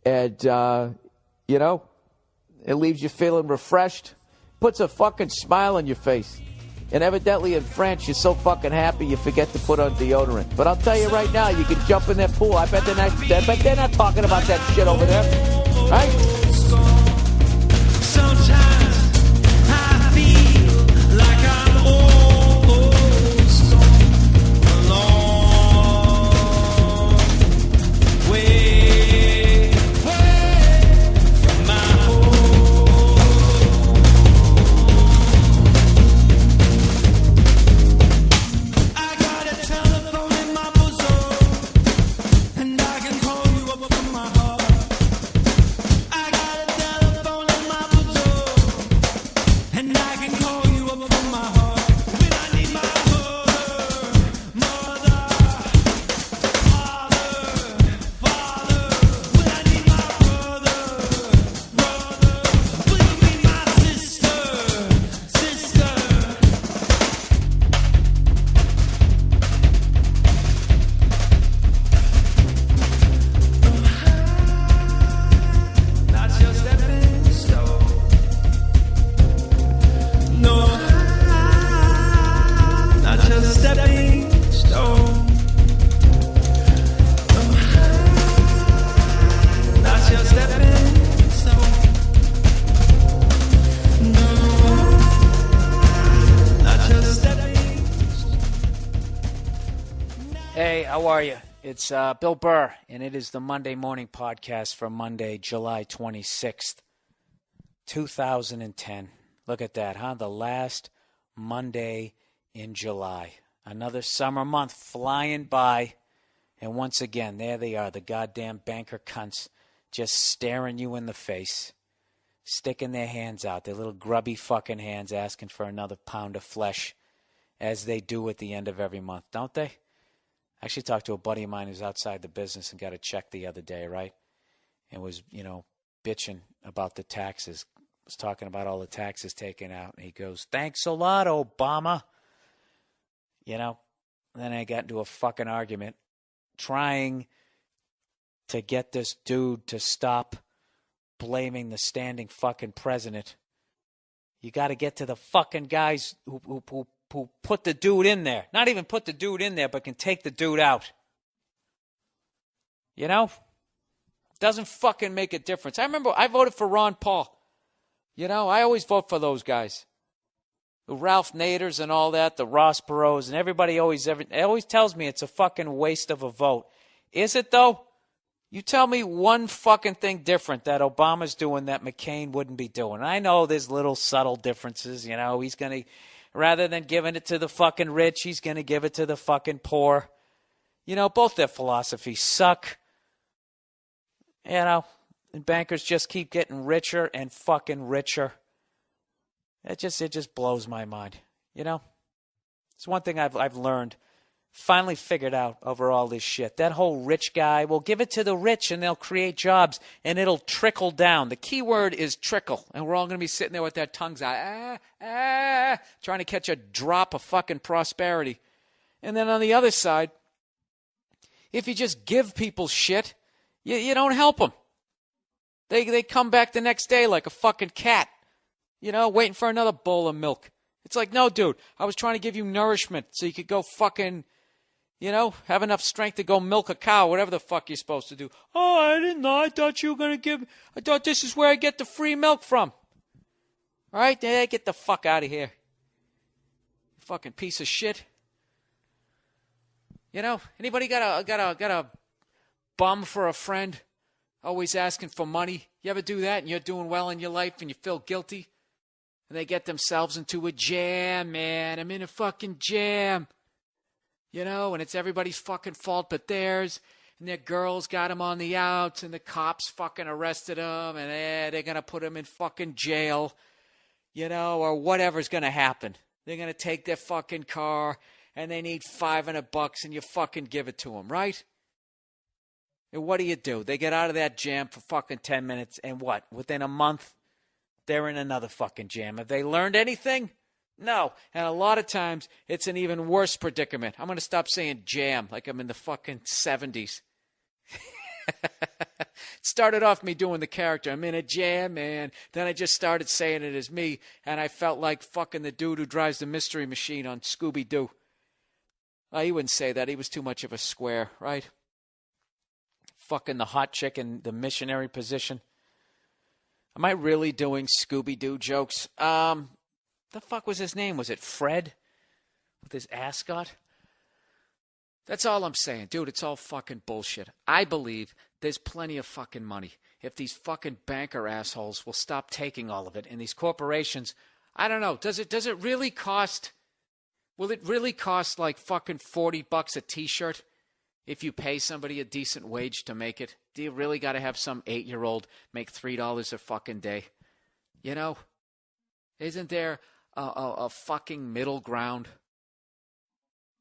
And, you know, it leaves you feeling refreshed. Puts a fucking smile on your face. And evidently in France, you're so fucking happy you forget to put on deodorant. But I'll tell you right now, you can jump in that pool. I bet they're not talking about that shit over there. Right? Sometimes I feel like I'm almost a long way Hey, how are you? It's Bill Burr, and it is the Monday Morning Podcast for Monday, July 26th, 2010. Look at that, huh? The last Monday in July. Another summer month flying by, and once again, there they are, the goddamn banker cunts, just staring you in the face, sticking their hands out, their little grubby fucking hands, asking for another pound of flesh, as they do at the end of every month, don't they? I actually talked to a buddy of mine who's outside the business and got a check the other day, right? And was, bitching about the taxes. Was talking about all the taxes taken out. And he goes, "Thanks a lot, Obama." Then I got into a fucking argument trying to get this dude to stop blaming the standing fucking president. You got to get to the fucking guys who put the dude in there. Not even put the dude in there, but can take the dude out. Doesn't fucking make a difference. I remember I voted for Ron Paul. I always vote for those guys. The Ralph Naders and all that, the Ross Perot's, and everybody always tells me it's a fucking waste of a vote. Is it, though? You tell me one fucking thing different that Obama's doing that McCain wouldn't be doing. I know there's little subtle differences. He's going to, rather than giving it to the fucking rich, he's going to give it to the fucking poor. Both their philosophies suck. And bankers just keep getting richer and fucking richer. It just blows my mind. It's one thing I've learned, finally figured out over all this shit. That whole rich guy, well, give it to the rich and they'll create jobs and it'll trickle down. The key word is trickle. And we're all going to be sitting there with their tongues out, trying to catch a drop of fucking prosperity. And then on the other side, if you just give people shit, you don't help them. They come back the next day like a fucking cat, waiting for another bowl of milk. It's like, no, dude, I was trying to give you nourishment so you could go fucking, have enough strength to go milk a cow, whatever the fuck you're supposed to do. Oh, I didn't know. I thought this is where I get the free milk from. All right, get the fuck out of here. You fucking piece of shit. Anybody got a bum for a friend? Always asking for money. You ever do that and you're doing well in your life and you feel guilty? And they get themselves into a jam, man. I'm in a fucking jam. And it's everybody's fucking fault but theirs. And their girls got them on the outs and the cops fucking arrested them and they're going to put them in fucking jail, or whatever's going to happen. They're going to take their fucking car and they need $500 and you fucking give it to them, right? And what do? They get out of that jam for fucking 10 minutes and what? Within a month, they're in another fucking jam. Have they learned anything? No. And a lot of times, it's an even worse predicament. I'm going to stop saying jam like I'm in the fucking 70s. It started off me doing the character. I'm in a jam, man. Then I just started saying it as me, and I felt like fucking the dude who drives the mystery machine on Scooby-Doo. He wouldn't say that. He was too much of a square, right? Fucking the hot chick in the missionary position. Am I really doing Scooby-Doo jokes? The fuck was his name? Was it Fred? With his ascot? That's all I'm saying. Dude, it's all fucking bullshit. I believe there's plenty of fucking money. If these fucking banker assholes will stop taking all of it and these corporations, I don't know, does it really cost, will it really cost like fucking $40 a t-shirt? If you pay somebody a decent wage to make it, do you really got to have some 8-year-old make $3 a fucking day? Isn't there a fucking middle ground?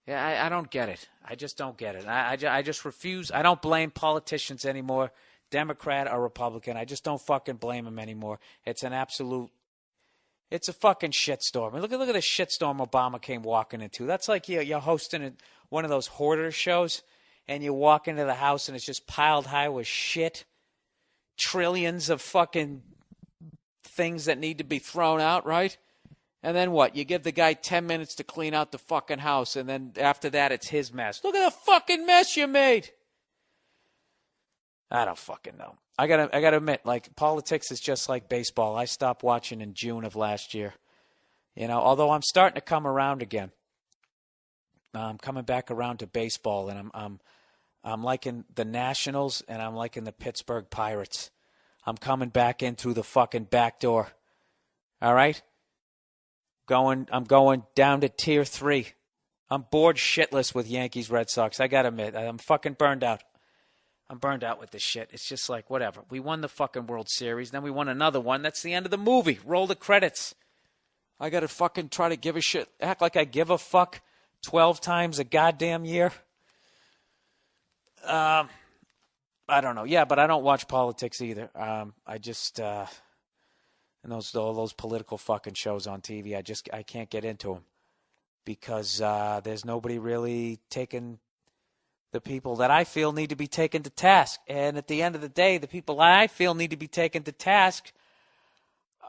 Yeah, I don't get it. I just don't get it. I just refuse. I don't blame politicians anymore, Democrat or Republican. I just don't fucking blame them anymore. It's a fucking shitstorm. I mean, look at the shitstorm Obama came walking into. That's like you're hosting one of those hoarder shows. And you walk into the house and it's just piled high with shit. Trillions of fucking things that need to be thrown out, right? And then what? You give the guy 10 minutes to clean out the fucking house, and then after that, it's his mess. Look at the fucking mess you made. I don't fucking know. I gotta admit, like, politics is just like baseball. I stopped watching in June of last year. Although I'm starting to come around again. coming back around to baseball, and I'm liking the Nationals, and I'm liking the Pittsburgh Pirates. I'm coming back in through the fucking back door. All right? I'm going down to tier 3. I'm bored shitless with Yankees, Red Sox. I gotta admit, I'm fucking burned out. I'm burned out with this shit. It's just like, whatever. We won the fucking World Series, then we won another one. That's the end of the movie. Roll the credits. I gotta fucking try to give a shit, act like I give a fuck 12 times a goddamn year. I don't know. Yeah, but I don't watch politics either. I just, and all those political fucking shows on TV, I can't get into them because there's nobody really taking the people that I feel need to be taken to task. And at the end of the day, the people I feel need to be taken to task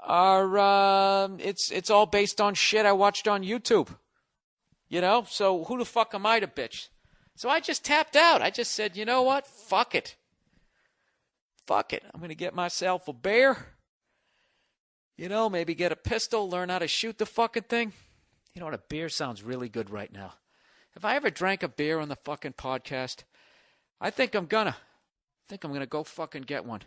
are, it's all based on shit I watched on YouTube. You know? So who the fuck am I to bitch? So I just tapped out. I just said, you know what? Fuck it. Fuck it. I'm going to get myself a bear. You know, maybe get a pistol, learn how to shoot the fucking thing. You know what? A beer sounds really good right now. If I ever drank a beer on the fucking podcast, I think I'm gonna go fucking get one.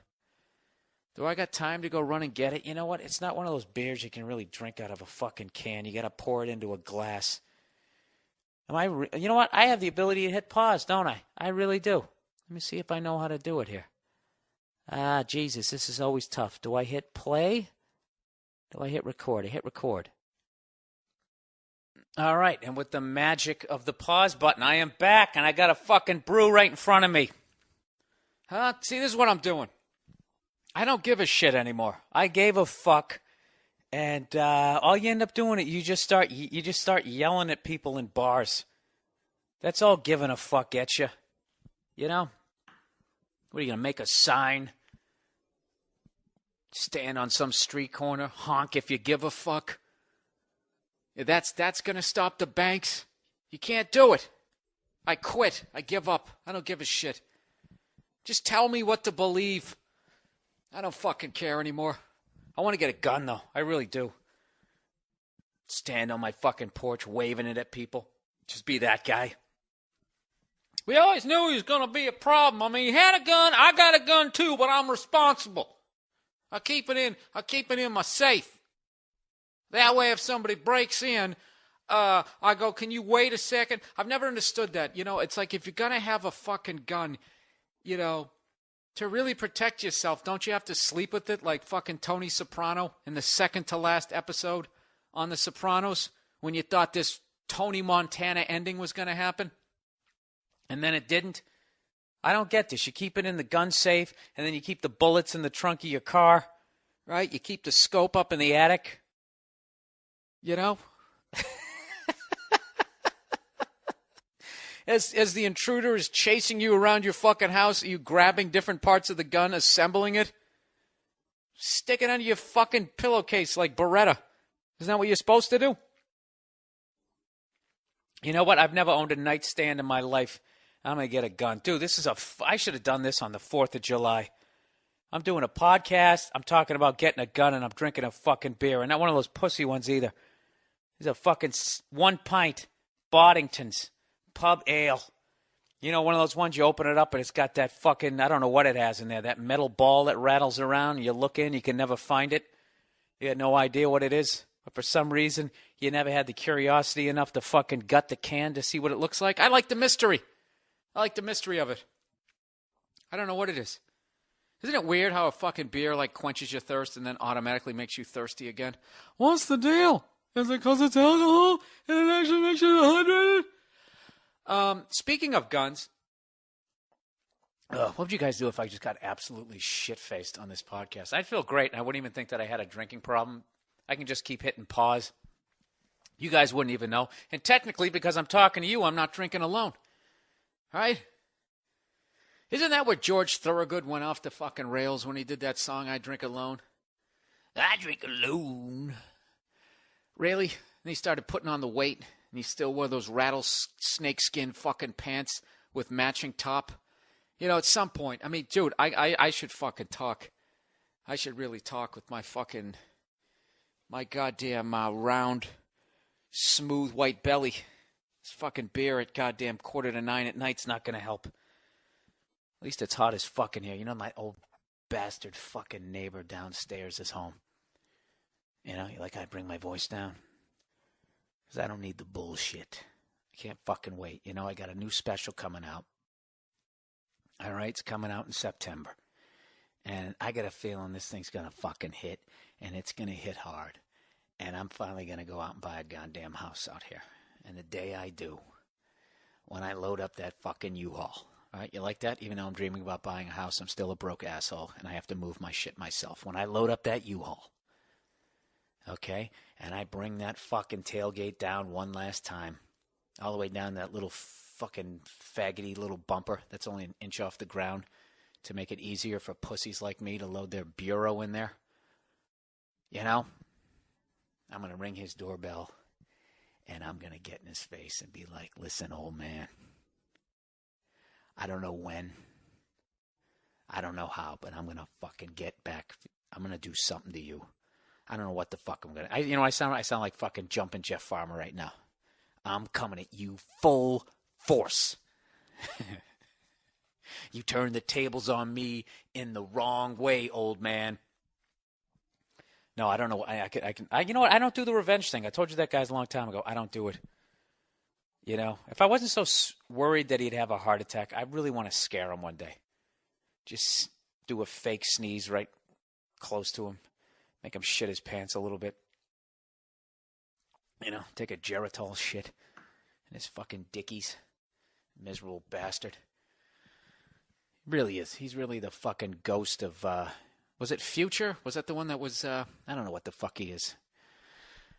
Do I got time to go run and get it? You know what? It's not one of those beers you can really drink out of a fucking can. You got to pour it into a glass. You know what? I have the ability to hit pause, don't I? I really do. Let me see if I know how to do it here. Jesus, this is always tough. Do I hit play? Do I hit record? I hit record. All right, and with the magic of the pause button, I am back, and I got a fucking brew right in front of me. See, this is what I'm doing. I don't give a shit anymore. I gave a fuck, and all you end up doing you just start yelling at people in bars. That's all giving a fuck at you. You know? What are you gonna make a sign? Stand on some street corner, honk if you give a fuck. That's going to stop the banks. You can't do it. I quit. I give up. I don't give a shit. Just tell me what to believe. I don't fucking care anymore. I want to get a gun, though. I really do. Stand on my fucking porch waving it at people. Just be that guy. We always knew he was going to be a problem. I mean, he had a gun. I got a gun, too, but I'm responsible. I keep it in my safe. That way, if somebody breaks in, I go, can you wait a second? I've never understood that. You know, it's like if you're going to have a fucking gun, you know, to really protect yourself, don't you have to sleep with it like fucking Tony Soprano in the second to last episode on The Sopranos when you thought this Tony Montana ending was going to happen? And then it didn't? I don't get this. You keep it in the gun safe, and then you keep the bullets in the trunk of your car, right? You keep the scope up in the attic. You know? As the intruder is chasing you around your fucking house, are you grabbing different parts of the gun, assembling it? Stick it under your fucking pillowcase like Beretta. Isn't that what you're supposed to do? You know what? I've never owned a nightstand in my life. I'm going to get a gun. Dude, I should have done this on the 4th of July. I'm doing a podcast. I'm talking about getting a gun, and I'm drinking a fucking beer. And not one of those pussy ones either. These are fucking 1 pint Boddington's pub ale. You know, one of those ones you open it up and it's got that fucking, I don't know what it has in there, that metal ball that rattles around. You look in, you can never find it. You had no idea what it is. But for some reason, you never had the curiosity enough to fucking gut the can to see what it looks like. I like the mystery. I like the mystery of it. I don't know what it is. Isn't it weird how a fucking beer like quenches your thirst and then automatically makes you thirsty again? What's the deal? Is it because it's alcohol and it actually makes you hydrated? Speaking of guns, what would you guys do if I just got absolutely shit-faced on this podcast? I'd feel great, and I wouldn't even think that I had a drinking problem. I can just keep hitting pause. You guys wouldn't even know. And technically, because I'm talking to you, I'm not drinking alone. All right? Isn't that what George Thorogood went off the fucking rails when he did that song, I Drink Alone? I drink alone. Really? And he started putting on the weight, and he still wore those rattlesnake skin fucking pants with matching top. You know, at some point, I mean, dude, I should fucking talk. I should really talk with my goddamn round, smooth white belly. This fucking beer at goddamn 8:45 at night's not going to help. At least it's hot as fucking here. You know, my old bastard fucking neighbor downstairs is home. You know, you like I bring my voice down? Because I don't need the bullshit. I can't fucking wait. You know, I got a new special coming out. All right, it's coming out in September. And I got a feeling this thing's going to fucking hit, and it's going to hit hard. And I'm finally going to go out and buy a goddamn house out here. And the day I do, when I load up that fucking U-Haul, all right, you like that? Even though I'm dreaming about buying a house, I'm still a broke asshole, and I have to move my shit myself. When I load up that U-Haul, okay, and I bring that fucking tailgate down one last time, all the way down that little fucking faggoty little bumper that's only an inch off the ground to make it easier for pussies like me to load their bureau in there, you know, I'm going to ring his doorbell, and I'm going to get in his face and be like, listen, old man, I don't know when, I don't know how, but I'm going to fucking get back. I'm going to do something to you. I don't know what the fuck I'm going to. You know, I sound like fucking jumping Jeff Farmer right now. I'm coming at you full force. You turned the tables on me in the wrong way, old man. No, I don't know. You know what? I don't do the revenge thing. I told you that guys a long time ago. I don't do it. You know, if I wasn't so worried that he'd have a heart attack, I really want to scare him one day. Just do a fake sneeze right close to him. Make him shit his pants a little bit. You know, take a Geritol shit in his fucking dickies. Miserable bastard. Really is. He's really the fucking ghost of, was it Future? Was that the one that was, I don't know what the fuck he is.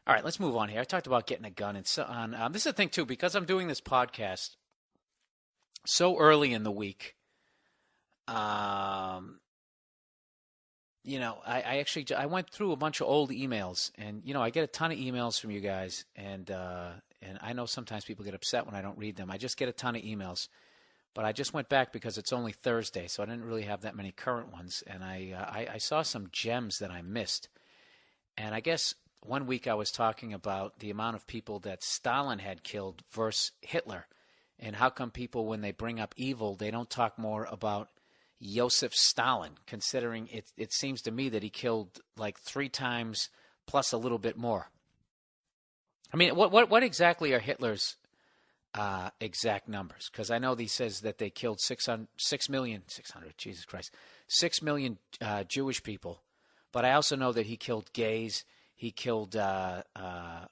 All right, let's move on here. I talked about getting a gun and so on. This is the thing, too, because I'm doing this podcast so early in the week, you know, I went through a bunch of old emails, and, you know, I get a ton of emails from you guys, and I know sometimes people get upset when I don't read them. I just get a ton of emails. But I just went back because it's only Thursday, so I didn't really have that many current ones. And I saw some gems that I missed. And I guess one week I was talking about the amount of people that Stalin had killed versus Hitler. And how come people, when they bring up evil, they don't talk more about Joseph Stalin, considering it seems to me that he killed like 3 times plus a little bit more. I mean, what exactly are Hitler's exact numbers? Because I know he says that they killed 6 million Jewish people, but I also know that he killed gays. He killed, I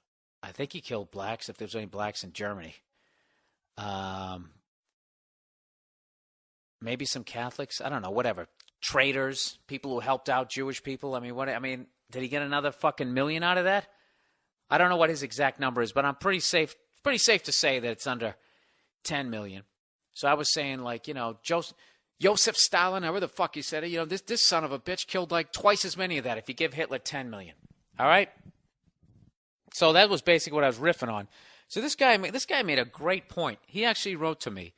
think he killed blacks, if there's any blacks in Germany. Maybe some Catholics. I don't know. Whatever. Traitors, people who helped out Jewish people. I mean, did he get another fucking million out of that? I don't know what his exact number is, but I'm pretty safe to say that it's under 10 million. So I was saying, like, you know, Joseph Stalin, however the fuck you said it, you know, this son of a bitch killed like twice as many of that if you give Hitler 10 million. All right? So that was basically what I was riffing on. So this guy made a great point. He actually wrote to me,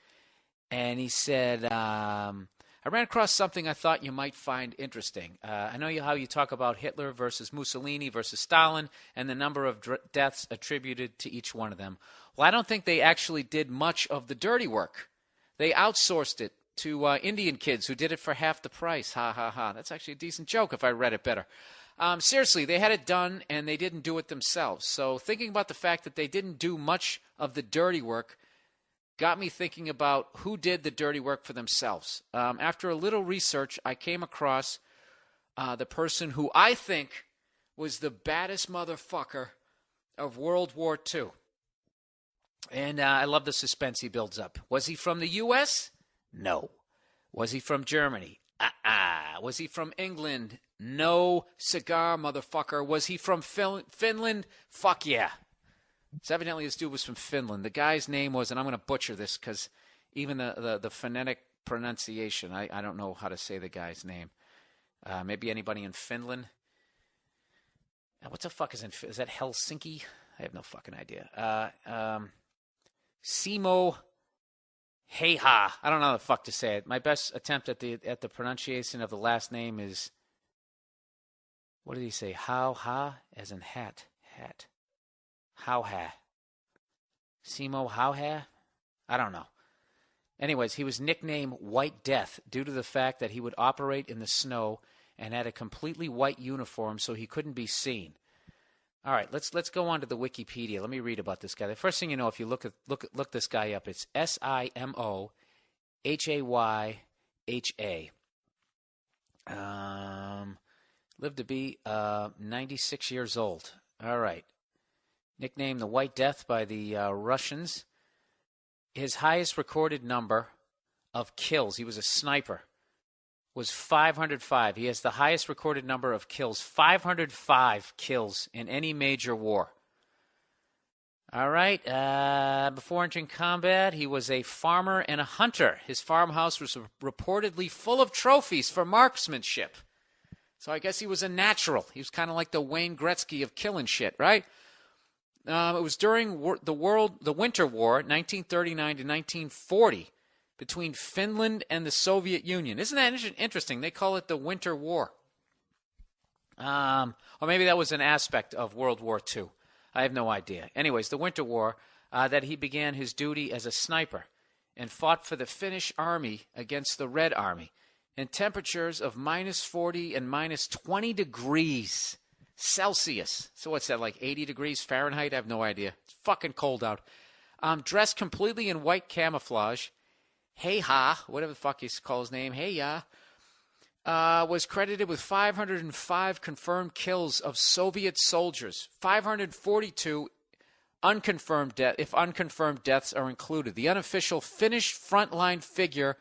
and he said, I ran across something I thought you might find interesting. I know how you talk about Hitler versus Mussolini versus Stalin and the number of deaths attributed to each one of them. Well, I don't think they actually did much of the dirty work. They outsourced it to Indian kids who did it for half the price. Ha, ha, ha. That's actually a decent joke if I read it better. Seriously, they had it done and they didn't do it themselves. So thinking about the fact that they didn't do much of the dirty work got me thinking about who did the dirty work for themselves. After a little research, I came across the person who I think was the baddest motherfucker of World War II. And I love the suspense he builds up. Was he from the U.S.? No. Was he from Germany? Was he from England? No cigar, motherfucker. Was he from Finland? Fuck yeah. So evidently this dude was from Finland. The guy's name was, and I'm going to butcher this because even the phonetic pronunciation, I don't know how to say the guy's name. Maybe anybody in Finland? What the fuck is that Helsinki? I have no fucking idea. Simo Heiha. I don't know how the fuck to say it. My best attempt at the pronunciation of the last name is, what did he say? How ha, as in hat. How ha. Simo Hauha? I don't know. Anyways, he was nicknamed White Death due to the fact that he would operate in the snow and had a completely white uniform so he couldn't be seen. All right, let's go on to the Wikipedia. Let me read about this guy. The first thing you know, if you look this guy up, it's Simohayha. Lived to be 96 years old. All right. Nicknamed the White Death by the Russians. His highest recorded number of kills, he was a sniper, was 505. He has the highest recorded number of kills, 505 kills in any major war. All right. Before entering combat, he was a farmer and a hunter. His farmhouse was reportedly full of trophies for marksmanship. So I guess he was a natural. He was kind of like the Wayne Gretzky of killing shit, right? It was during the Winter War, 1939 to 1940, between Finland and the Soviet Union. Isn't that interesting? They call it the Winter War. Or maybe that was an aspect of World War II. I have no idea. Anyways, the Winter War, that he began his duty as a sniper and fought for the Finnish army against the Red Army in temperatures of minus 40 and minus 20 degrees Celsius. So what's that, like 80 degrees Fahrenheit? I have no idea. It's fucking cold out. Dressed completely in white camouflage. Heyha, whatever the fuck he calls his name, Heyya, was credited with 505 confirmed kills of Soviet soldiers. 542 unconfirmed deaths, if unconfirmed deaths are included. The unofficial Finnish frontline figure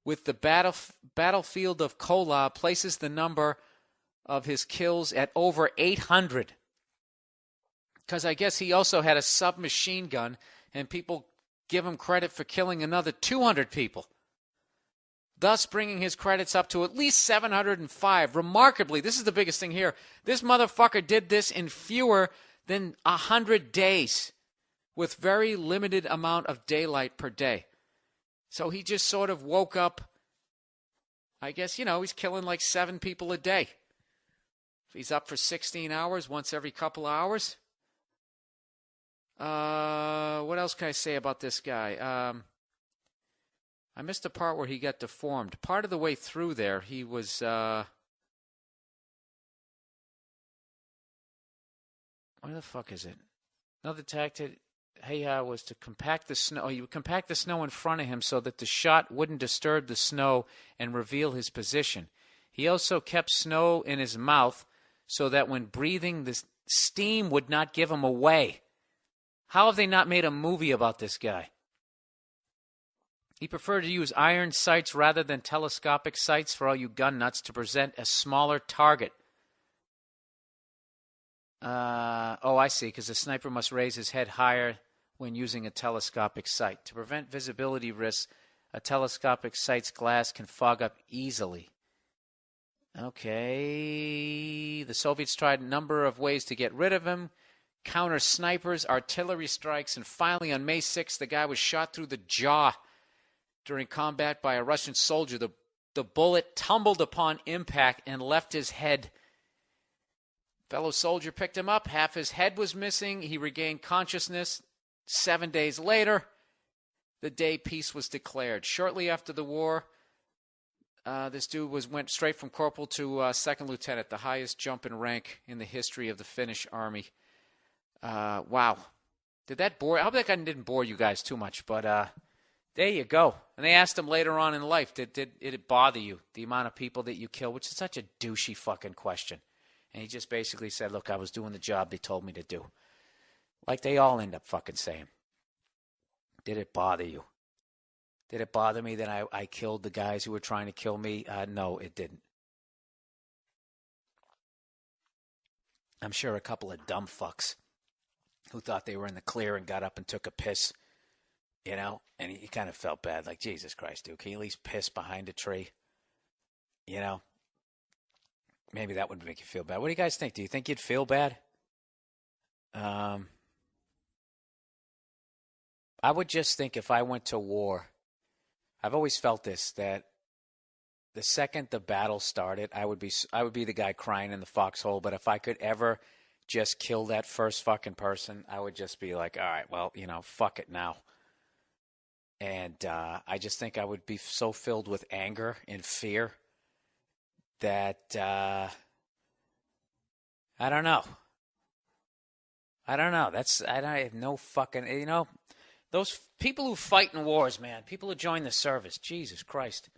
with the battlefield of Kola places the number of his kills at over 800. Because I guess he also had a submachine gun, and people give him credit for killing another 200 people, thus bringing his credits up to at least 705. Remarkably, this is the biggest thing here, this motherfucker did this in fewer than 100 days with very limited amount of daylight per day. So he just sort of woke up, I guess, he's killing like 7 people a day. If he's up for 16 hours, once every couple of hours. What else can I say about this guy? I missed the part where he got deformed. Part of the way through there, he was... Where the fuck is it? Another tactic, was to compact the snow. You would compact the snow in front of him so that the shot wouldn't disturb the snow and reveal his position. He also kept snow in his mouth so that when breathing, the steam would not give him away. How have they not made a movie about this guy? He preferred to use iron sights rather than telescopic sights for all you gun nuts to present a smaller target. I see, because the sniper must raise his head higher when using a telescopic sight. To prevent visibility risks, a telescopic sight's glass can fog up easily. Okay. The Soviets tried a number of ways to get rid of him. Counter snipers, artillery strikes, and finally on May 6th, the guy was shot through the jaw during combat by a Russian soldier. The bullet tumbled upon impact and left his head. Fellow soldier picked him up. Half his head was missing. He regained consciousness 7 days later. The day peace was declared. Shortly after the war, this dude went straight from corporal to second lieutenant, the highest jump in rank in the history of the Finnish army. Wow. Did that bore? I hope that guy didn't bore you guys too much, but there you go. And they asked him later on in life, did it bother you, the amount of people that you kill, which is such a douchey fucking question. And he just basically said, look, I was doing the job they told me to do. Like they all end up fucking saying. Did it bother you? Did it bother me that I killed the guys who were trying to kill me? No, it didn't. I'm sure a couple of dumb fucks who thought they were in the clear and got up and took a piss, and he kind of felt bad. Like, Jesus Christ, dude, can you at least piss behind a tree? Maybe that would make you feel bad. What do you guys think? Do you think you'd feel bad? I would just think if I went to war, I've always felt this, that the second the battle started, I would be the guy crying in the foxhole. But if I could ever just kill that first fucking person, I would just be like, all right, well, fuck it now. And I just think I would be so filled with anger and fear that I don't know. I have no fucking, those people who fight in wars, man, people who join the service, Jesus Christ.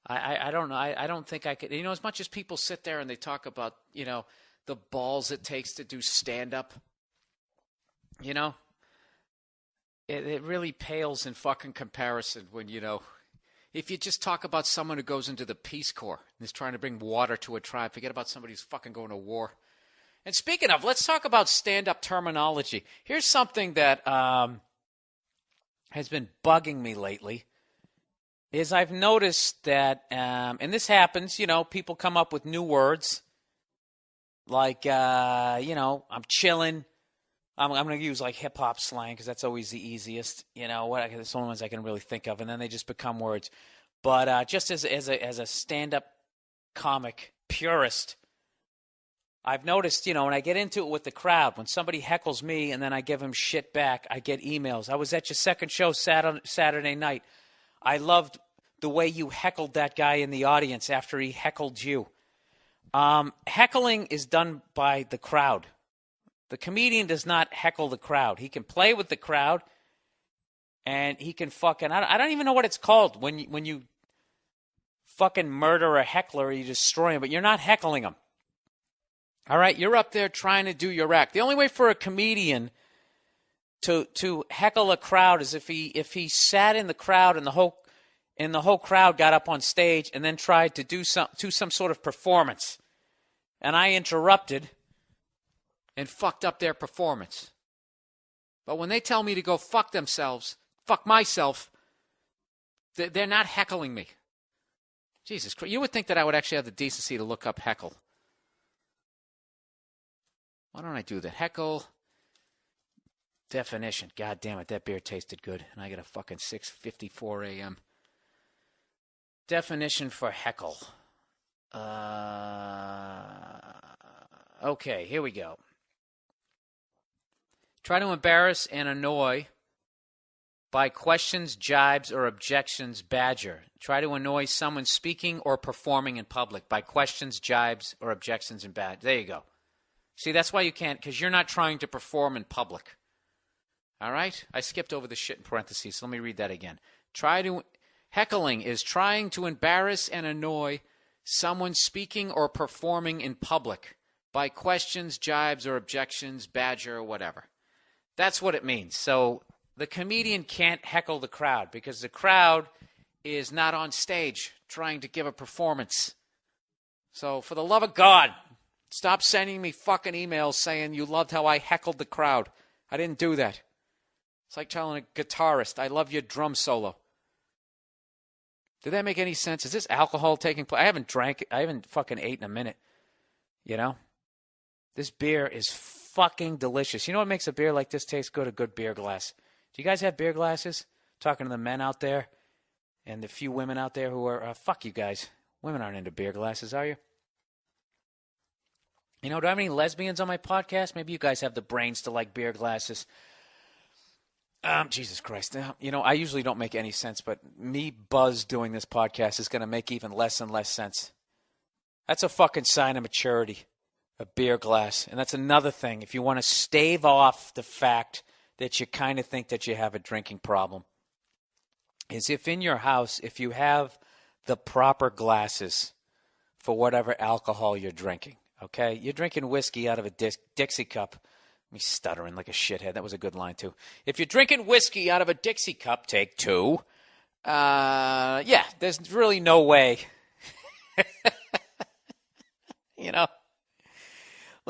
I don't know. I don't think I could, as much as people sit there and they talk about, the balls it takes to do stand-up, it really pales in fucking comparison when, if you just talk about someone who goes into the Peace Corps and is trying to bring water to a tribe, forget about somebody who's fucking going to war. And speaking of, let's talk about stand-up terminology. Here's something that has been bugging me lately, is I've noticed that, and this happens, people come up with new words, like, I'm chilling. I'm going to use like hip-hop slang because that's always the easiest. It's the only ones I can really think of, and then they just become words. But just as a stand-up comic purist, I've noticed, when I get into it with the crowd, when somebody heckles me and then I give them shit back, I get emails. I was at your second show Saturday night. I loved the way you heckled that guy in the audience after he heckled you. Heckling is done by the crowd. The comedian does not heckle the crowd. He can play with the crowd, and he can fucking... I don't even know what it's called when you fucking murder a heckler or you destroy him, but you're not heckling him. All right? You're up there trying to do your act. The only way for a comedian to heckle a crowd is if he sat in the crowd and the whole crowd got up on stage and then tried to do some sort of performance. And I interrupted and fucked up their performance. But when they tell me to go fuck themselves, fuck myself, they're not heckling me. Jesus Christ. You would think that I would actually have the decency to look up heckle. Why don't I do that? Heckle definition. God damn it, that beer tasted good. And I got a fucking 6:54 a.m. Definition for heckle. Okay, here we go. Try to embarrass and annoy by questions, jibes, or objections, badger. Try to annoy someone speaking or performing in public by questions, jibes, or objections and badger. There you go. See, that's why you can't, because you're not trying to perform in public. All right? I skipped over the shit in parentheses, so let me read that again. Heckling is trying to embarrass and annoy someone speaking or performing in public by questions, jibes, or objections, badger, or whatever. That's what it means. So the comedian can't heckle the crowd because the crowd is not on stage trying to give a performance. So for the love of God, stop sending me fucking emails saying you loved how I heckled the crowd. I didn't do that. It's like telling a guitarist, I love your drum solo. Did that make any sense? Is this alcohol taking place? I haven't fucking ate in a minute. This beer is fucking delicious. You know what makes a beer like this taste good? A good beer glass. Do you guys have beer glasses? Talking to the men out there and the few women out there who are, fuck you guys. Women aren't into beer glasses, are you? Do I have any lesbians on my podcast? Maybe you guys have the brains to like beer glasses. Jesus Christ. I usually don't make any sense, but me, Buzz, doing this podcast is going to make even less and less sense. That's a fucking sign of maturity, a beer glass. And that's another thing. If you want to stave off the fact that you kind of think that you have a drinking problem, is if in your house, if you have the proper glasses for whatever alcohol you're drinking, okay? You're drinking whiskey out of a Dixie cup. Me stuttering like a shithead. That was a good line, too. If you're drinking whiskey out of a Dixie cup, take two. There's really no way. Little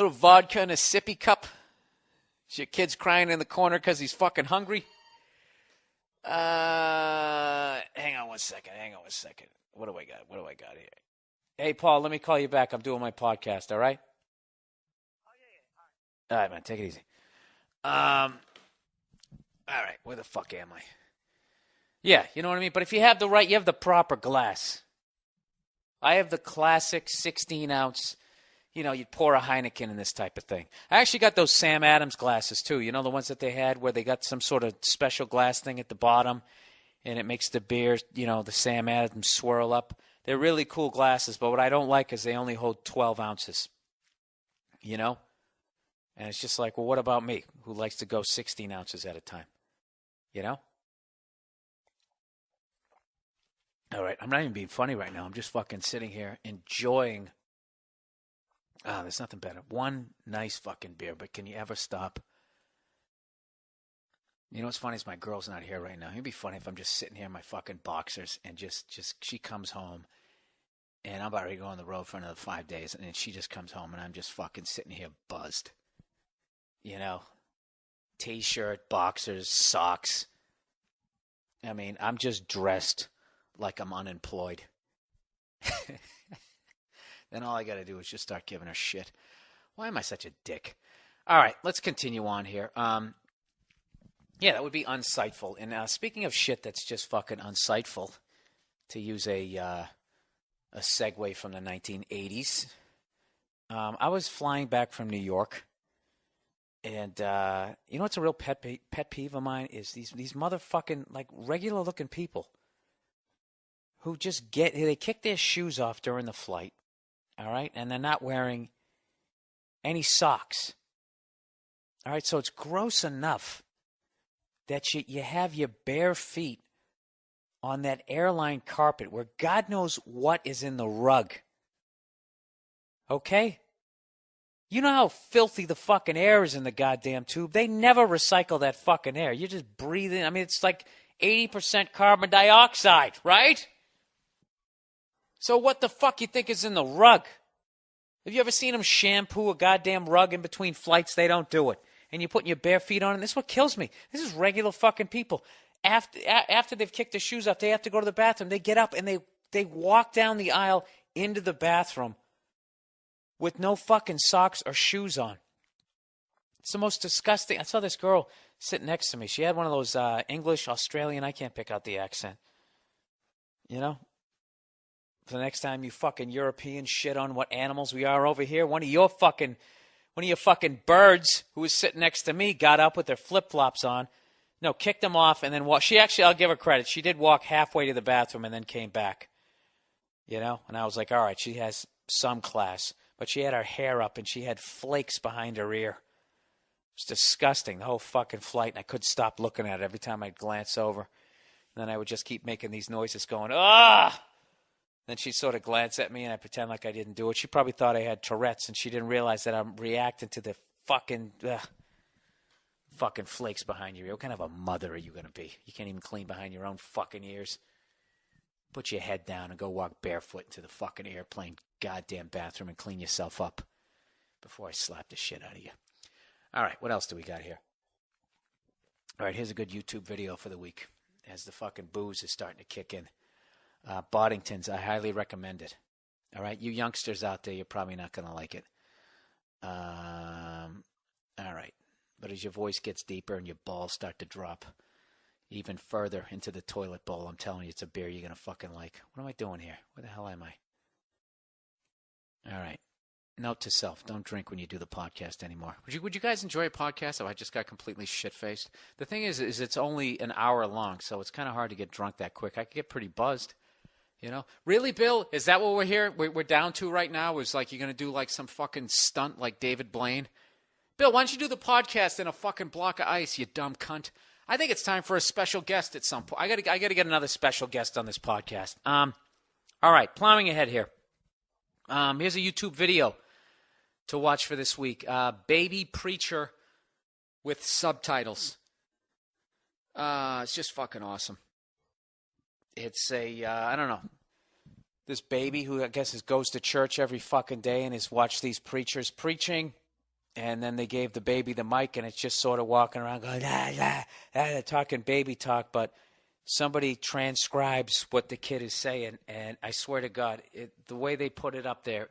vodka in a sippy cup. Is your kid's crying in the corner because he's fucking hungry? Hang on one second. What do I got here? Hey, Paul, let me call you back. I'm doing my podcast, all right? All right, man, take it easy. All right, where the fuck am I? Yeah, you know what I mean? But if you have you have the proper glass. I have the classic 16-ounce, you'd pour a Heineken in this type of thing. I actually got those Sam Adams glasses, too. You know, the ones that they had where they got some sort of special glass thing at the bottom, and it makes the beer, the Sam Adams swirl up. They're really cool glasses, but what I don't like is they only hold 12 ounces, And it's just like, well, what about me, who likes to go 16 ounces at a time, All right, I'm not even being funny right now. I'm just fucking sitting here enjoying. There's nothing better. One nice fucking beer, but can you ever stop? You know what's funny is my girl's not here right now. It'd be funny if I'm just sitting here in my fucking boxers and just she comes home and I'm about ready to go on the road for another 5 days, and then she just comes home and I'm just fucking sitting here buzzed. T-shirt, boxers, socks. I mean, I'm just dressed like I'm unemployed. Then all I got to do is just start giving her shit. Why am I such a dick? All right, let's continue on here. Yeah, that would be unsightful. And speaking of shit that's just fucking unsightful, to use a segue from the 1980s, I was flying back from New York, and you know what's a real pet peeve of mine is these motherfucking, like, regular-looking people who just they kick their shoes off during the flight, all right, and they're not wearing any socks. All right, so it's gross enough that you have your bare feet on that airline carpet where God knows what is in the rug. Okay? You know how filthy the fucking air is in the goddamn tube? They never recycle that fucking air. You're just breathing. I mean, it's like 80% carbon dioxide, right? So what the fuck you think is in the rug? Have you ever seen them shampoo a goddamn rug in between flights? They don't do it. And you're putting your bare feet on it. This is what kills me. This is regular fucking people. After they've kicked their shoes off, they have to go to the bathroom. They get up and they walk down the aisle into the bathroom with no fucking socks or shoes on. It's the most disgusting. I saw this girl sitting next to me. She had one of those English, Australian, I can't pick out the accent. For the next time you fucking Europeans shit on what animals we are over here, one of your fucking birds who was sitting next to me got up with their flip-flops on. No, kicked them off and then walked. She actually, I'll give her credit. She did walk halfway to the bathroom and then came back. And I was like, all right, she has some class. But she had her hair up and she had flakes behind her ear. It was disgusting, the whole fucking flight. And I couldn't stop looking at it every time I'd glance over. And then I would just keep making these noises going, ah! Then she'd sort of glance at me and I'd pretend like I didn't do it. She probably thought I had Tourette's and she didn't realize that I'm reacting to the fucking flakes behind your ear. What kind of a mother are you going to be? You can't even clean behind your own fucking ears. Put your head down and go walk barefoot into the fucking airplane goddamn bathroom and clean yourself up before I slap the shit out of you. All right, what else do we got here? All right, here's a good YouTube video for the week as the fucking booze is starting to kick in. Boddington's, I highly recommend it. All right, you youngsters out there, you're probably not going to like it. All right, but as your voice gets deeper and your balls start to drop even further into the toilet bowl, I'm telling you, it's a beer you're going to fucking like. What am I doing here? Where the hell am I? All right. Note to self, don't drink when you do the podcast anymore. Would you guys enjoy a podcast if I just got completely shit-faced? The thing is it's only an hour long, so it's kind of hard to get drunk that quick. I could get pretty buzzed. Really, Bill? Is that what we're here? We're down to right now? Is like you're going to do like some fucking stunt like David Blaine? Bill, why don't you do the podcast in a fucking block of ice, you dumb cunt? I think it's time for a special guest at some point. I got to get another special guest on this podcast. All right, plowing ahead here. Here's a YouTube video to watch for this week. Baby preacher with subtitles. It's just fucking awesome. It's I don't know. This baby who I guess goes to church every fucking day and has watched these preachers preaching. And then they gave the baby the mic and it's just sort of walking around going, talking baby talk. But somebody transcribes what the kid is saying. And I swear to God, the way they put it up there,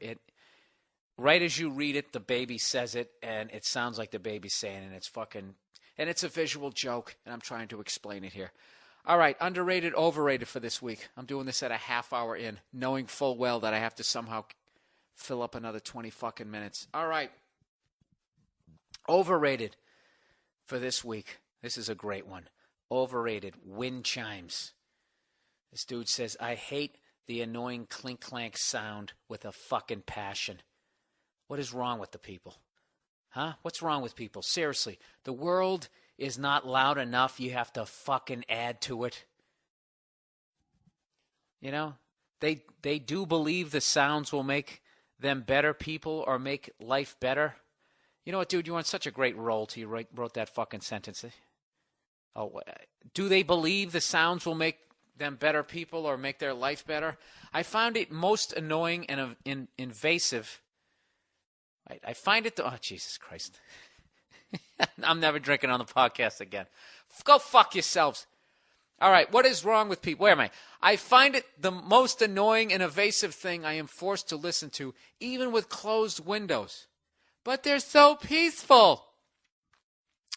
right as you read it, the baby says it. And it sounds like the baby's saying it. And it's fucking, and it's a visual joke. And I'm trying to explain it here. All right, underrated, overrated for this week. I'm doing this at a half hour in, knowing full well that I have to somehow fill up another 20 fucking minutes. All right. Overrated for this week. This is a great one. Overrated wind chimes. This dude says, I hate the annoying clink-clank sound with a fucking passion. What is wrong with the people? Huh? What's wrong with people? Seriously, the world is not loud enough. You have to fucking add to it. You know, they do believe the sounds will make them better people or make life better. You know what, dude? You were on such a great roll till you wrote that fucking sentence. Oh, do they believe the sounds will make them better people or make their life better? I found it most annoying and invasive. I find it... Oh, Jesus Christ. I'm never drinking on the podcast again. Go fuck yourselves. All right, what is wrong with people? Where am I? I find it the most annoying and evasive thing I am forced to listen to, even with closed windows. But they're so peaceful.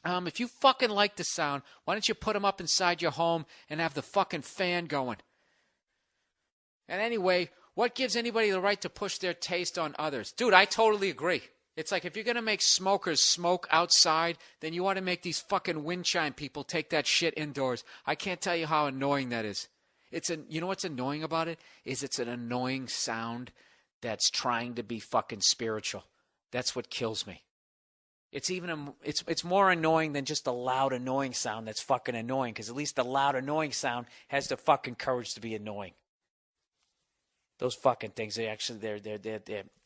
If you fucking like the sound, why don't you put them up inside your home and have the fucking fan going? And anyway, what gives anybody the right to push their taste on others? Dude, I totally agree. It's like if you're going to make smokers smoke outside, then you want to make these fucking wind chime people take that shit indoors. I can't tell you how annoying that is. You know what's annoying about it? It's an annoying sound that's trying to be fucking spiritual. That's what kills me. It's more annoying than just a loud, annoying sound that's fucking annoying, because at least the loud, annoying sound has the fucking courage to be annoying. Those fucking things, they're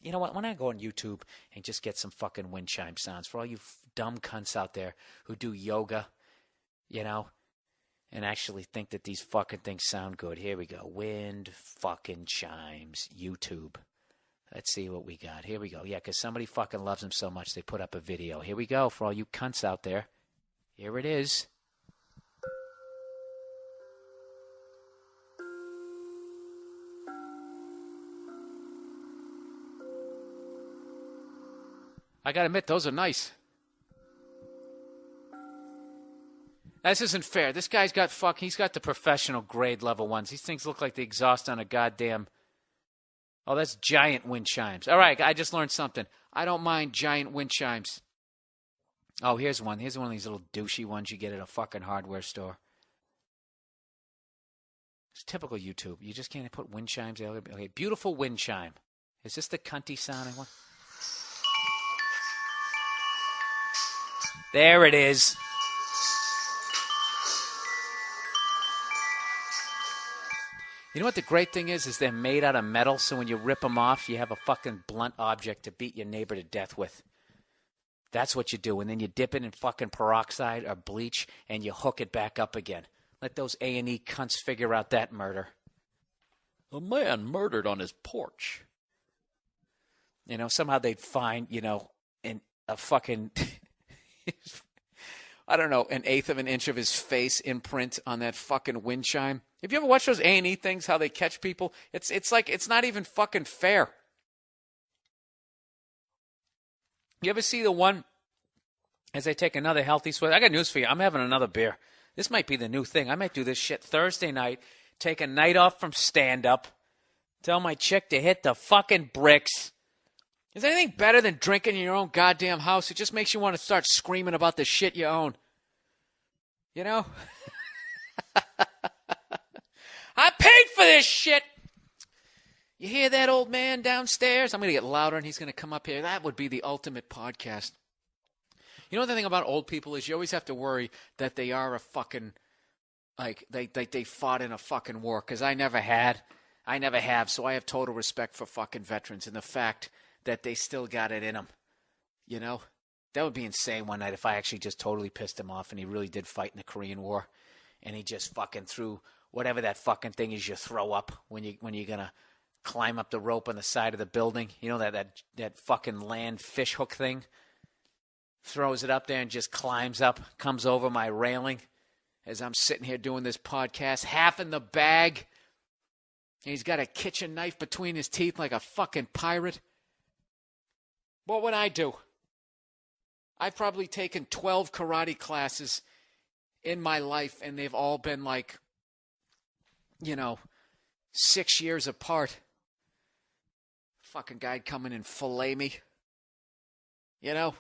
you know what? When I go on YouTube and just get some fucking wind chime sounds for all you dumb cunts out there who do yoga, you know, and actually think that these fucking things sound good. Here we go. Wind fucking chimes, YouTube. Let's see what we got. Here we go. Yeah, because somebody fucking loves them so much they put up a video. Here we go for all you cunts out there. Here it is. I gotta admit, those are nice. This isn't fair. This guy's got he's got the professional grade level ones. These things look like the exhaust on a goddamn... Oh, that's giant wind chimes. All right, I just learned something. I don't mind giant wind chimes. Oh, here's one. Here's one of these little douchey ones you get at a fucking hardware store. It's typical YouTube. You just can't put wind chimes. Okay, beautiful wind chime. Is this the cunty sounding one? There it is. You know what the great thing is they're made out of metal, so when you rip them off, you have a fucking blunt object to beat your neighbor to death with. That's what you do, and then you dip it in fucking peroxide or bleach, and you hook it back up again. Let those A&E cunts figure out that murder. A man murdered on his porch. You know, somehow they'd find, you know, a fucking... I don't know, an eighth of an inch of his face imprint on that fucking wind chime. Have you ever watched those A&E things, how they catch people? It's like, it's not even fucking fair. You ever see the one, as I take another healthy swig? I got news for you. I'm having another beer. This might be the new thing. I might do this shit Thursday night, take a night off from stand-up, tell my chick to hit the fucking bricks. Is there anything better than drinking in your own goddamn house? It just makes you want to start screaming about the shit you own. You know? I paid for this shit! You hear that old man downstairs? I'm going to get louder and he's going to come up here. That would be the ultimate podcast. You know the thing about old people is you always have to worry that they are a fucking, like, they fought in a fucking war. Because I never have, so I have total respect for fucking veterans and the fact that they still got it in them, you know? That would be insane one night if I actually just totally pissed him off and he really did fight in the Korean War and he just fucking threw whatever that fucking thing is you throw up when you're going to climb up the rope on the side of the building. You know, that fucking land fish hook thing? Throws it up there and just climbs up, comes over my railing as I'm sitting here doing this podcast, half in the bag. And he's got a kitchen knife between his teeth like a fucking pirate. What would I do? I've probably taken 12 karate classes in my life, and they've all been like, you know, 6 years apart. fucking guy'd come in and fillet me. You know?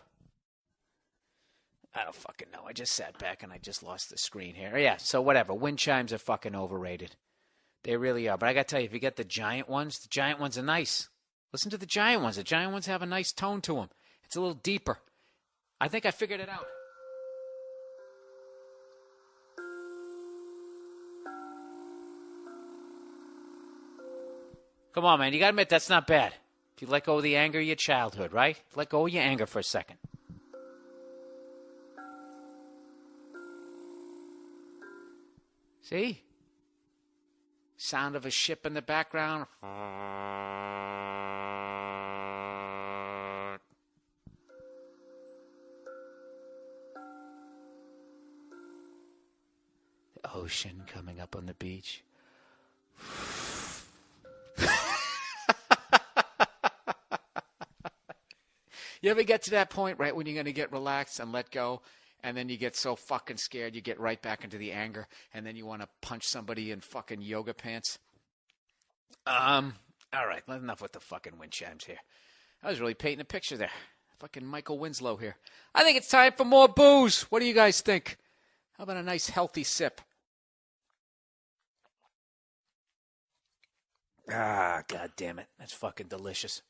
I don't fucking know. I just sat back and I just lost the screen here. Yeah, so whatever. Wind chimes are fucking overrated. They really are. But I got to tell you, if you get the giant ones are nice. Listen to the giant ones. The giant ones have a nice tone to them. It's a little deeper. I think I figured it out. Come on, man. You got to admit, that's not bad. If you let go of the anger of your childhood, right? Let go of your anger for a second. See? Sound of a ship in the background. The ocean coming up on the beach. You ever get to that point, right, when you're going to get relaxed and let go, and then you get so fucking scared, you get right back into the anger, and then you want to punch somebody in fucking yoga pants? All right, enough with the fucking wind chimes here. I was really painting a picture there. Fucking Michael Winslow here. I think it's time for more booze. What do you guys think? How about a nice healthy sip? Ah, god damn it. That's fucking delicious.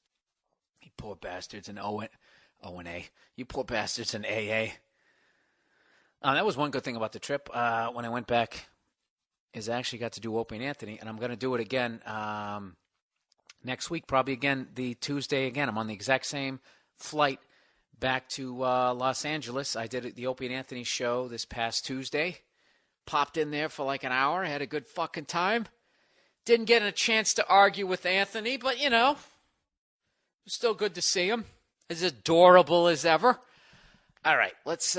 You poor bastards in O&A. You poor bastards in AA. That was one good thing about the trip. When I went back, is I actually got to do Opie and Anthony, and I'm going to do it again next week, probably again the Tuesday again. I'm on the exact same flight back to Los Angeles. I did the Opie and Anthony show this past Tuesday. Popped in there for like an hour. Had a good fucking time. Didn't get a chance to argue with Anthony, but, you know, it was still good to see him. As adorable as ever. All right, let's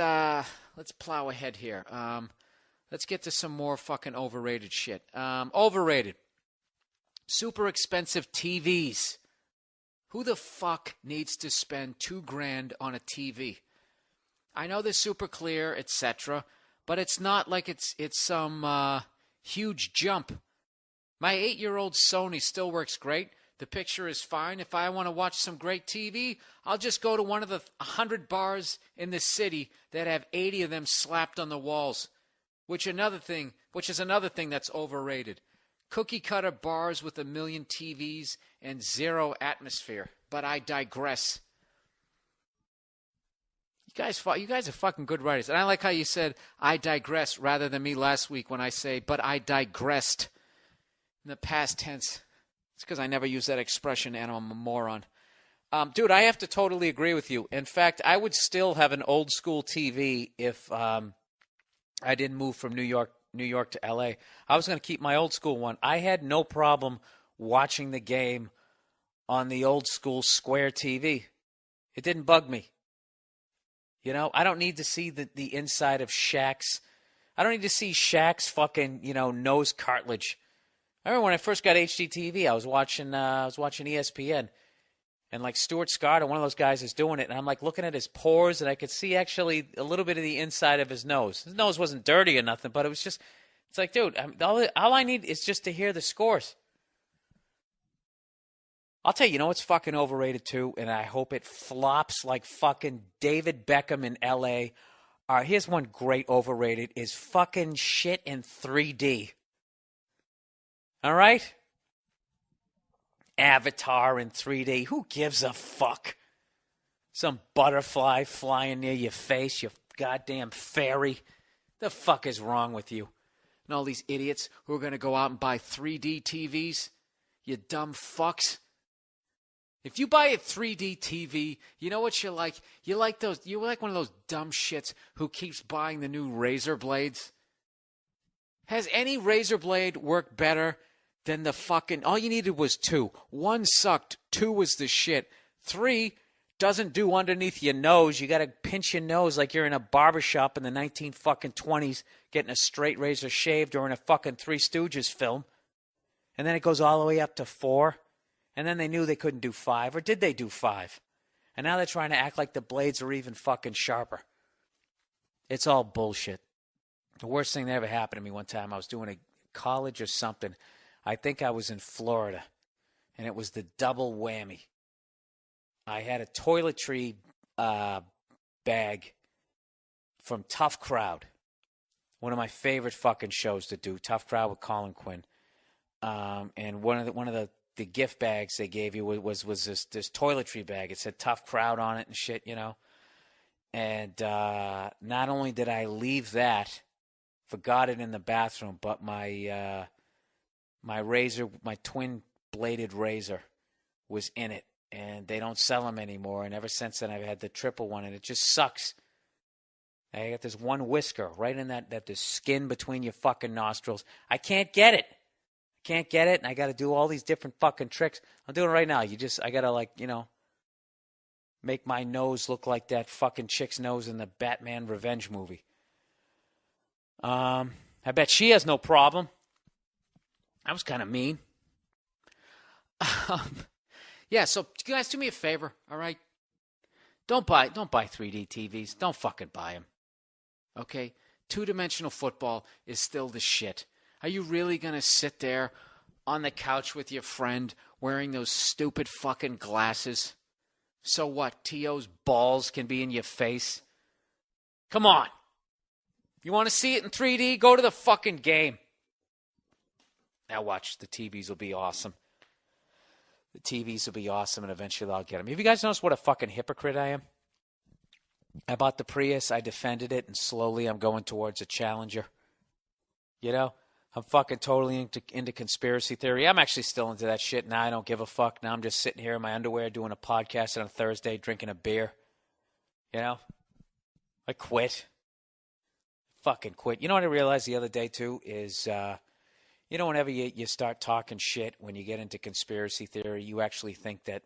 plow ahead here. Let's get to some more fucking overrated shit. Overrated. Super expensive TVs. Who the fuck needs to spend $2,000 on a TV? I know they're super clear, etc., but it's not like it's some huge jump. My 8-year-old Sony still works great. The picture is fine. If I want to watch some great TV, I'll just go to one of the 100 bars in the city that have 80 of them slapped on the walls, which is another thing that's overrated. Cookie cutter bars with 1 million TVs and zero atmosphere. But I digress. You guys are fucking good writers. And I like how you said, I digress, rather than me last week when I say, but I digressed in the past tense. It's because I never use that expression and I'm a moron. Dude, I have to totally agree with you. In fact, I would still have an old school TV if I didn't move from New York to LA. I was going to keep my old school one. I had no problem watching the game on the old school square TV. It didn't bug me. You know, I don't need to see the inside of Shaq's. I don't need to see Shaq's fucking, nose cartilage. I remember when I first got HDTV, I was watching ESPN, and like Stuart Scott, or one of those guys is doing it, and I'm like looking at his pores, and I could see actually a little bit of the inside of his nose. His nose wasn't dirty or nothing, but it's like, dude, all I need is just to hear the scores. I'll tell you, what's fucking overrated too, and I hope it flops like fucking David Beckham in L.A. Here's one great overrated, is fucking shit in 3D. All right? Avatar in 3D. Who gives a fuck? Some butterfly flying near your face, you goddamn fairy. The fuck is wrong with you? And all these idiots who are going to go out and buy 3D TVs? You dumb fucks. If you buy a 3D TV, you know what you're like? You're like one of those dumb shits who keeps buying the new razor blades. Has any razor blade worked better than the fucking... All you needed was 2. 1 sucked. 2 was the shit. 3 doesn't do underneath your nose. You got to pinch your nose like you're in a barbershop in the 1920s getting a straight razor shaved, or in a fucking Three Stooges film. And then it goes all the way up to 4. And then they knew they couldn't do 5. Or did they do 5? And now they're trying to act like the blades are even fucking sharper. It's all bullshit. The worst thing that ever happened to me one time, I was doing a college or something. I think I was in Florida. And it was the double whammy. I had a toiletry bag from Tough Crowd. One of my favorite fucking shows to do, Tough Crowd with Colin Quinn. And one of the gift bags they gave you was this toiletry bag. It said Tough Crowd on it and shit, you know. And not only did I leave that, forgot it in the bathroom, but my razor, my twin bladed razor, was in it. And they don't sell them anymore. And ever since then, I've had the triple one, and it just sucks. I got this one whisker right in that the skin between your fucking nostrils. I can't get it. And I got to do all these different fucking tricks. I'm doing it right now. I got to make my nose look like that fucking chick's nose in the Batman Revenge movie. I bet she has no problem. That was kind of mean. Yeah, so you guys do me a favor, all right? Don't buy 3D TVs. Don't fucking buy them. Okay? Two-dimensional football is still the shit. Are you really going to sit there on the couch with your friend wearing those stupid fucking glasses? So what? T.O.'s balls can be in your face? Come on. You want to see it in 3D? Go to the fucking game. Now watch. The TVs will be awesome. The TVs will be awesome, and eventually I'll get them. Have you guys noticed what a fucking hypocrite I am? I bought the Prius, I defended it, and slowly I'm going towards a Challenger. You know? I'm fucking totally into conspiracy theory. I'm actually still into that shit. Now I don't give a fuck. Now I'm just sitting here in my underwear doing a podcast on a Thursday, drinking a beer. You know? I quit. Fucking quit. You know what I realized the other day, too, is... whenever you start talking shit, when you get into conspiracy theory, you actually think that,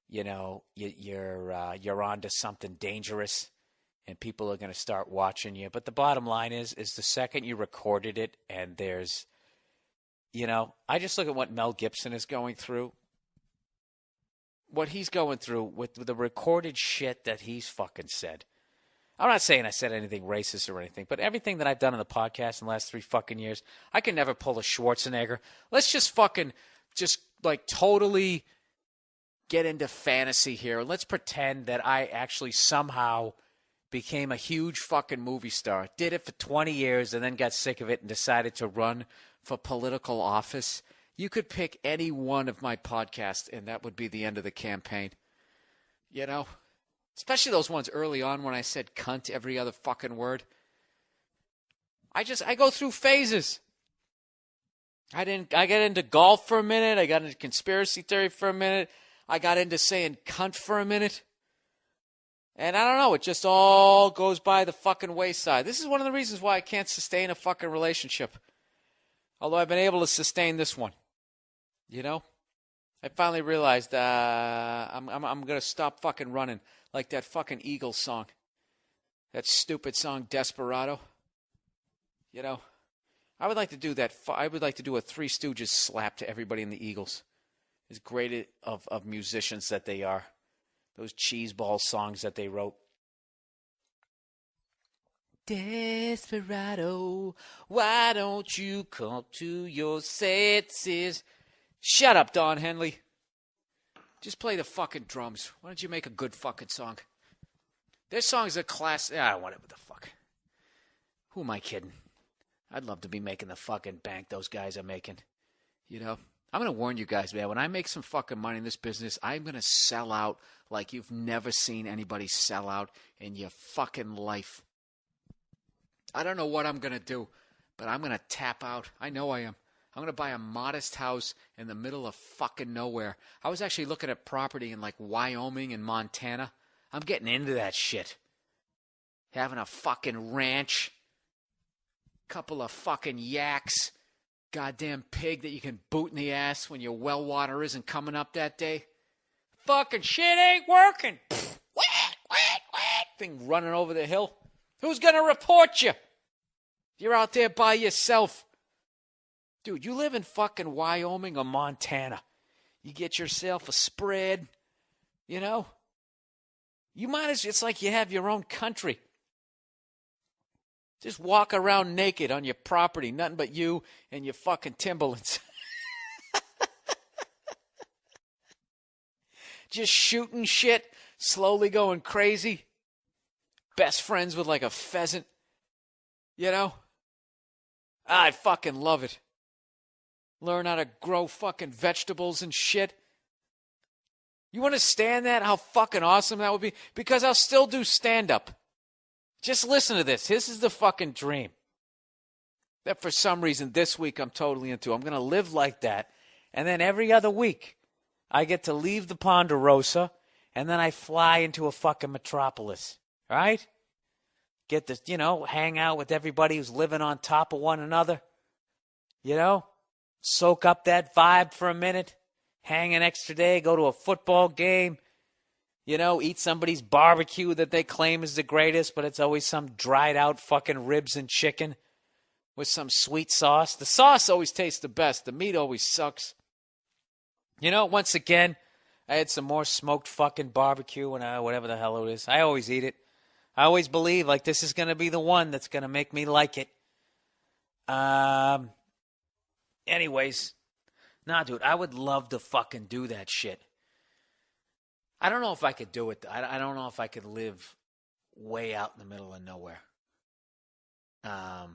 you're onto something dangerous and people are going to start watching you. But the bottom line is the second you recorded it and there's, I just look at what Mel Gibson is going through. What he's going through with the recorded shit that he's fucking said. I'm not saying I said anything racist or anything, but everything that I've done on the podcast in the last 3 fucking years, I can never pull a Schwarzenegger. Let's just totally get into fantasy here. Let's pretend that I actually somehow became a huge fucking movie star, did it for 20 years, and then got sick of it and decided to run for political office. You could pick any one of my podcasts, and that would be the end of the campaign. You know? Especially those ones early on when I said cunt every other fucking word. I go through phases. I got into golf for a minute. I got into conspiracy theory for a minute. I got into saying cunt for a minute. And I don't know, it just all goes by the fucking wayside. This is one of the reasons why I can't sustain a fucking relationship. Although I've been able to sustain this one. You know? I finally realized I'm going to stop fucking running like that fucking Eagles song. That stupid song, Desperado. You know? I would like to do that. I would like to do a Three Stooges slap to everybody in the Eagles. As great of musicians that they are. Those cheeseball songs that they wrote. Desperado, why don't you come to your senses? Shut up, Don Henley. Just play the fucking drums. Why don't you make a good fucking song? Their songs are class. Whatever the fuck. Who am I kidding? I'd love to be making the fucking bank those guys are making. You know? I'm going to warn you guys, man. When I make some fucking money in this business, I'm going to sell out like you've never seen anybody sell out in your fucking life. I don't know what I'm going to do, but I'm going to tap out. I know I am. I'm going to buy a modest house in the middle of fucking nowhere. I was actually looking at property in like Wyoming and Montana. I'm getting into that shit. Having a fucking ranch. Couple of fucking yaks. Goddamn pig that you can boot in the ass when your well water isn't coming up that day. Fucking shit ain't working. Thing running over the hill. Who's going to report you? You're out there by yourself. Dude, you live in fucking Wyoming or Montana. You get yourself a spread, you know? You might as it's like you have your own country. Just walk around naked on your property, nothing but you and your fucking Timberlands. just shooting shit, slowly going crazy. Best friends with like a pheasant. You know? I fucking love it. Learn how to grow fucking vegetables and shit. You understand that? How fucking awesome that would be? Because I'll still do stand-up. Just listen to this. This is the fucking dream. That for some reason this week I'm totally into. I'm going to live like that. And then every other week I get to leave the Ponderosa and then I fly into a fucking metropolis. Right? Get to, hang out with everybody who's living on top of one another. Soak up that vibe for a minute. Hang an extra day, go to a football game. Eat somebody's barbecue that they claim is the greatest, but it's always some dried out fucking ribs and chicken with some sweet sauce. The sauce always tastes the best. The meat always sucks. Once again, I had some more smoked fucking barbecue and whatever the hell it is. I always eat it. I always believe like this is going to be the one that's going to make me like it. Anyways, nah, dude, I would love to fucking do that shit. I don't know if I could do it. I don't know if I could live way out in the middle of nowhere. But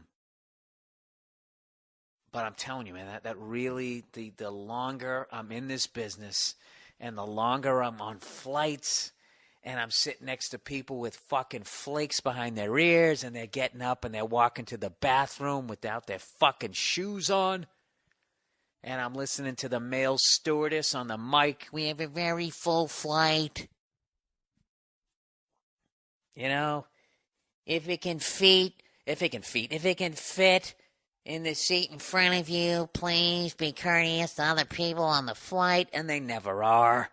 I'm telling you, man, that really, the longer I'm in this business and the longer I'm on flights and I'm sitting next to people with fucking flakes behind their ears and they're getting up and they're walking to the bathroom without their fucking shoes on. And I'm listening to the male stewardess on the mic. We have a very full flight. If it can fit in the seat in front of you, please be courteous to other people on the flight. And they never are.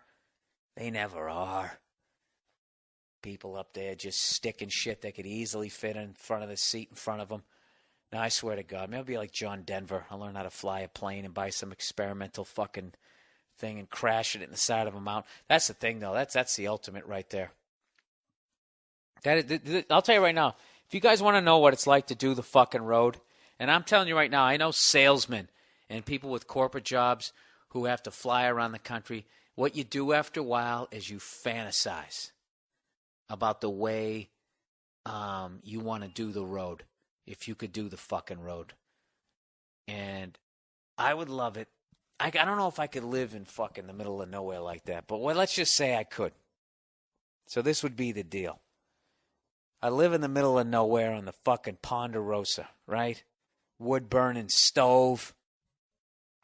They never are. People up there just sticking shit that could easily fit in front of the seat in front of them. No, I swear to God, maybe I'll be like John Denver. I'll learn how to fly a plane and buy some experimental fucking thing and crash it in the side of a mountain. That's the thing, though. That's the ultimate right there. I'll tell you right now, if you guys want to know what it's like to do the fucking road, and I'm telling you right now, I know salesmen and people with corporate jobs who have to fly around the country. What you do after a while is you fantasize about the way you want to do the road. If you could do the fucking road. And I would love it. I don't know if I could live in fucking the middle of nowhere like that, but let's just say I could. So this would be the deal. I live in the middle of nowhere on the fucking Ponderosa, right? Wood burning stove.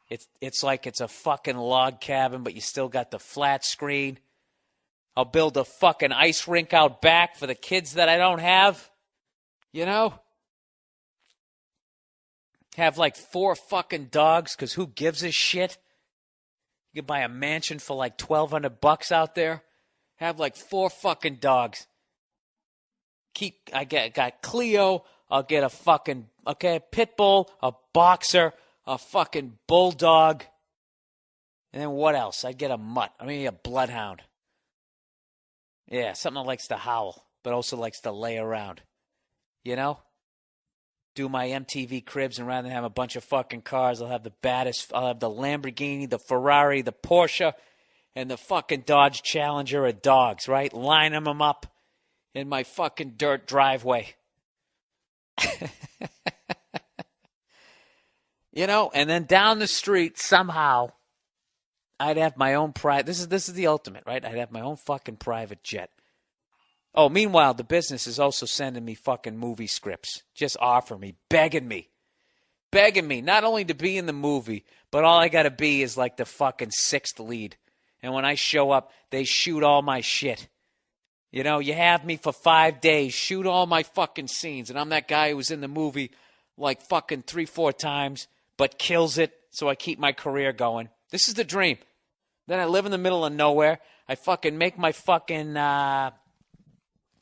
It's like it's a fucking log cabin, but you still got the flat screen. I'll build a fucking ice rink out back for the kids that I don't have. Have like 4 fucking dogs, because who gives a shit? You can buy a mansion for like $1,200 out there. Have like 4 fucking dogs. I got Cleo. I'll get a fucking, pit bull, a boxer, a fucking bulldog. And then what else? I'd get a mutt. A bloodhound. Yeah, something that likes to howl, but also likes to lay around. Do my MTV Cribs, and rather than have a bunch of fucking cars, I'll have the Lamborghini, the Ferrari, the Porsche, and the fucking Dodge Challenger of dogs, right? Line them up in my fucking dirt driveway. And then down the street, somehow, I'd have my own private, this is the ultimate, right? I'd have my own fucking private jet. Oh, meanwhile, the business is also sending me fucking movie scripts. Just offer me, begging me, not only to be in the movie, but all I got to be is like the fucking 6th lead. And when I show up, they shoot all my shit. You have me for 5 days, shoot all my fucking scenes. And I'm that guy who was in the movie like fucking 3-4 times, but kills it, so I keep my career going. This is the dream. Then I live in the middle of nowhere. I fucking make my fucking...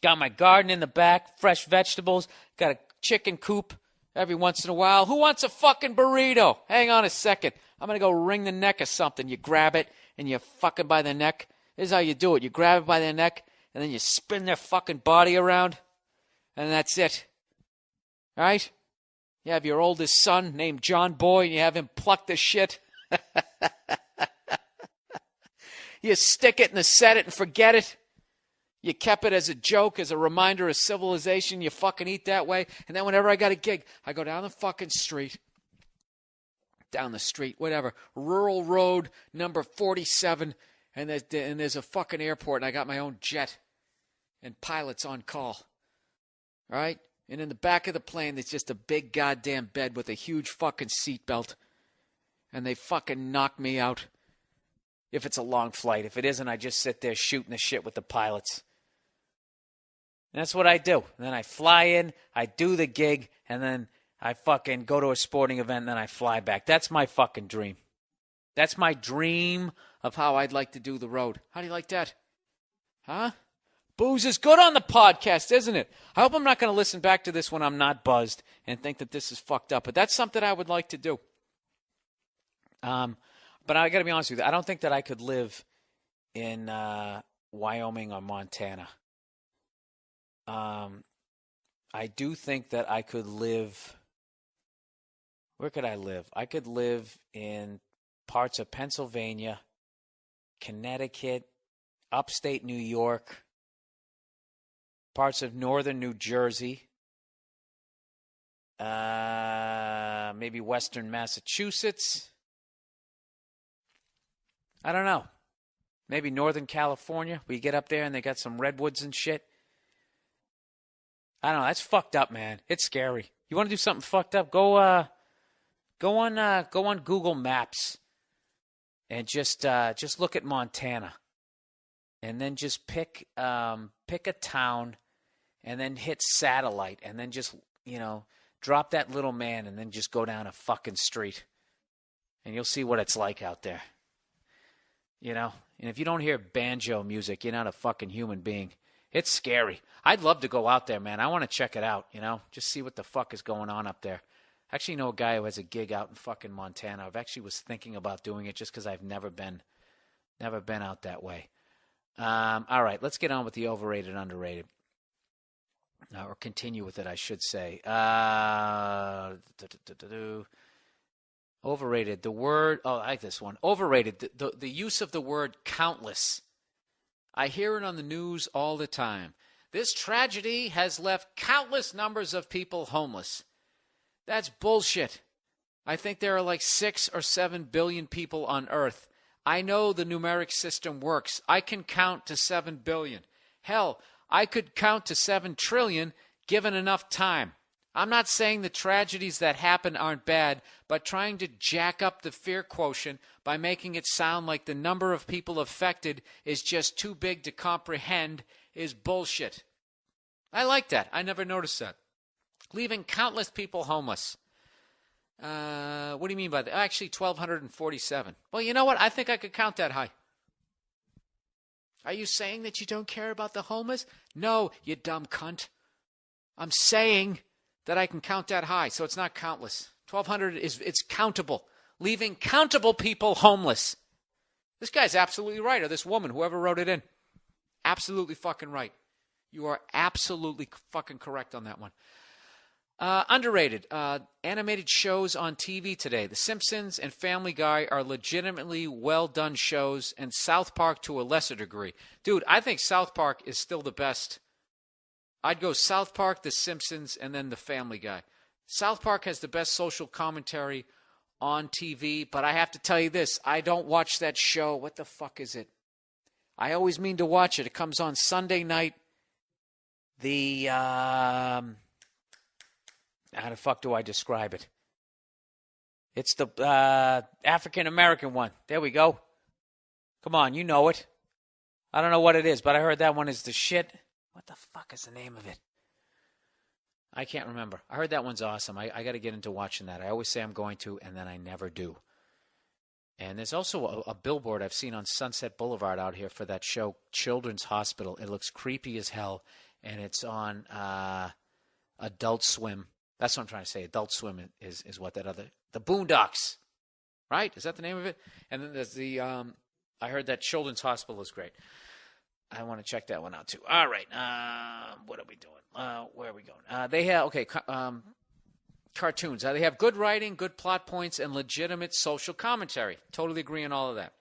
Got my garden in the back, fresh vegetables, got a chicken coop every once in a while. Who wants a fucking burrito? Hang on a second. I'm going to go wring the neck of something. You grab it and you fucking by the neck. This is how you do it. You grab it by the neck and then you spin their fucking body around and that's it. All right? You have your oldest son named John Boy and you have him pluck the shit. You stick it and set it and forget it. You kept it as a joke, as a reminder of civilization. You fucking eat that way. And then whenever I got a gig, I go down the fucking street. Down the street, whatever. Rural road, number 47. And there's a fucking airport, and I got my own jet. And pilots on call. All right? And in the back of the plane, there's just a big goddamn bed with a huge fucking seatbelt. And they fucking knock me out. If it's a long flight. If it isn't, I just sit there shooting the shit with the pilots. And that's what I do. And then I fly in, I do the gig, and then I fucking go to a sporting event, and then I fly back. That's my fucking dream. That's my dream of how I'd like to do the road. How do you like that? Huh? Booze is good on the podcast, isn't it? I hope I'm not going to listen back to this when I'm not buzzed and think that this is fucked up. But that's something I would like to do. But I got to be honest with you. I don't think that I could live in Wyoming or Montana. I do think that I could live. Where could I live? I could live in parts of Pennsylvania, Connecticut, upstate New York, parts of northern New Jersey, maybe western Massachusetts. I don't know. Maybe Northern California. We get up there and they got some redwoods and shit. I don't know. That's fucked up, man. It's scary. You want to do something fucked up? Go on Google Maps and just look at Montana, and then just pick a town, and then hit satellite, and then just drop that little man, and then just go down a fucking street, and you'll see what it's like out there. And if you don't hear banjo music, you're not a fucking human being. It's scary. I'd love to go out there, man. I want to check it out, just see what the fuck is going on up there. I actually know a guy who has a gig out in fucking Montana. I've actually was thinking about doing it just because I've never been out that way. All right, let's get on with the overrated, underrated. Or continue with it, I should say. Overrated. The word, I like this one. Overrated. The use of the word countless. I hear it on the news all the time. This tragedy has left countless numbers of people homeless. That's bullshit. I think there are like 6 or 7 billion people on Earth. I know the numeric system works. I can count to 7 billion. Hell, I could count to 7 trillion given enough time. I'm not saying the tragedies that happen aren't bad, but trying to jack up the fear quotient by making it sound like the number of people affected is just too big to comprehend is bullshit. I like that. I never noticed that. Leaving countless people homeless. What do you mean by that? Actually, 1,247. Well, you know what? I think I could count that high. Are you saying that you don't care about the homeless? No, you dumb cunt. I'm saying that I can count that high, so it's not countless. 1,200 it's countable. Leaving countable people homeless. This guy's absolutely right, or this woman, whoever wrote it in. Absolutely fucking right. You are absolutely fucking correct on that one. Underrated. Animated shows on TV today. The Simpsons and Family Guy are legitimately well-done shows, and South Park to a lesser degree. Dude, I think South Park is still the best. I'd go South Park, The Simpsons, and then The Family Guy. South Park has the best social commentary on TV, but I have to tell you this. I don't watch that show. What the fuck is it? I always mean to watch it. It comes on Sunday night. How the fuck do I describe it? It's the African-American one. There we go. Come on, you know it. I don't know what it is, but I heard that one is the shit. What the fuck is the name of it? I can't remember. I heard that one's awesome. I got to get into watching that. I always say I'm going to, and then I never do. And there's also a billboard I've seen on Sunset Boulevard out here for that show, Children's Hospital. It looks creepy as hell, and it's on Adult Swim. That's what I'm trying to say. Adult Swim is what that other... The Boondocks, right? Is that the name of it? And then there's the... I heard that Children's Hospital is great. I want to check that one out, too. All right. What are we doing? Where are we going? They have... Okay, cartoons. They have good writing, good plot points, and legitimate social commentary. Totally agree on all of that.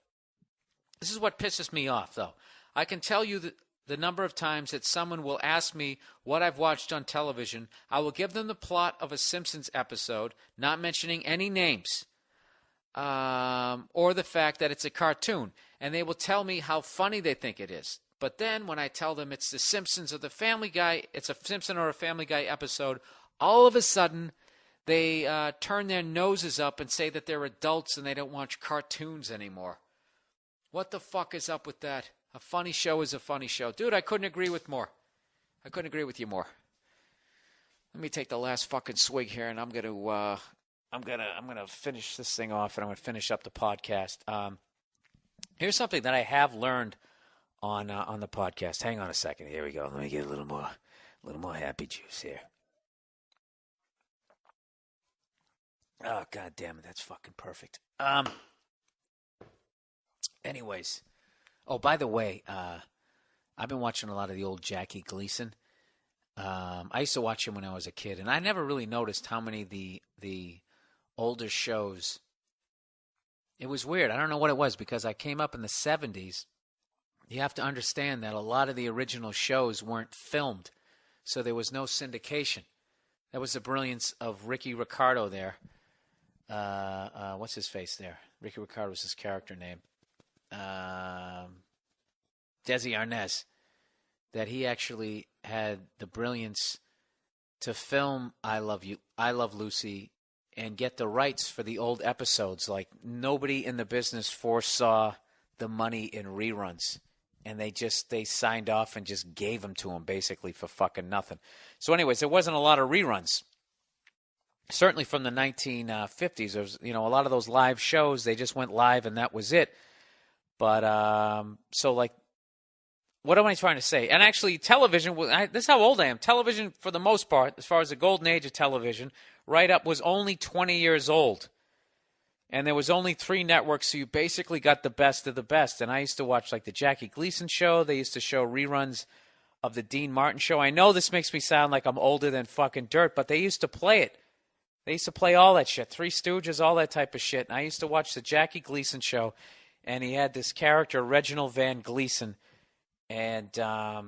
This is what pisses me off, though. I can tell you the number of times that someone will ask me what I've watched on television. I will give them the plot of a Simpsons episode, not mentioning any names, or the fact that it's a cartoon, and they will tell me how funny they think it is. But then when I tell them it's the Simpsons or the Family Guy, it's a Simpson or a Family Guy episode, all of a sudden they turn their noses up and say that they're adults and they don't watch cartoons anymore. What the fuck is up with that? A funny show is a funny show. Dude, I couldn't agree with more. I couldn't agree with you more. Let me take the last fucking swig here, and I'm gonna finish this thing off, and I'm gonna finish up the podcast. Here's something that I have learned on the podcast. Hang on a second. Here we go. Let me get a little more happy juice here. Oh, God damn it. That's fucking perfect. Anyways. Oh, by the way, I've been watching a lot of the old Jackie Gleason. I used to watch him when I was a kid, and I never really noticed how many the older shows. It was weird. I don't know what it was, because I came up in the 70s. You have to understand that a lot of the original shows weren't filmed, so there was no syndication. That was the brilliance of Ricky Ricardo there. What's his face there? Ricky Ricardo was his character name. Desi Arnaz, that he actually had the brilliance to film I Love Lucy, and get the rights for the old episodes. Like, nobody in the business foresaw the money in reruns, and they signed off and just gave them to him basically for fucking nothing. So anyways, there wasn't a lot of reruns. Certainly from the 1950s, there was, a lot of those live shows, they just went live and that was it. But, so like, what am I trying to say? And actually, television, this is how old I am. Television, for the most part, as far as the golden age of television, right up was only 20 years old. And there was only 3 networks, so you basically got the best of the best. And I used to watch, like, the Jackie Gleason show. They used to show reruns of the Dean Martin show. I know this makes me sound like I'm older than fucking dirt, but they used to play it. They used to play all that shit. Three Stooges, all that type of shit. And I used to watch the Jackie Gleason show. And he had this character, Reginald Van Gleason. And I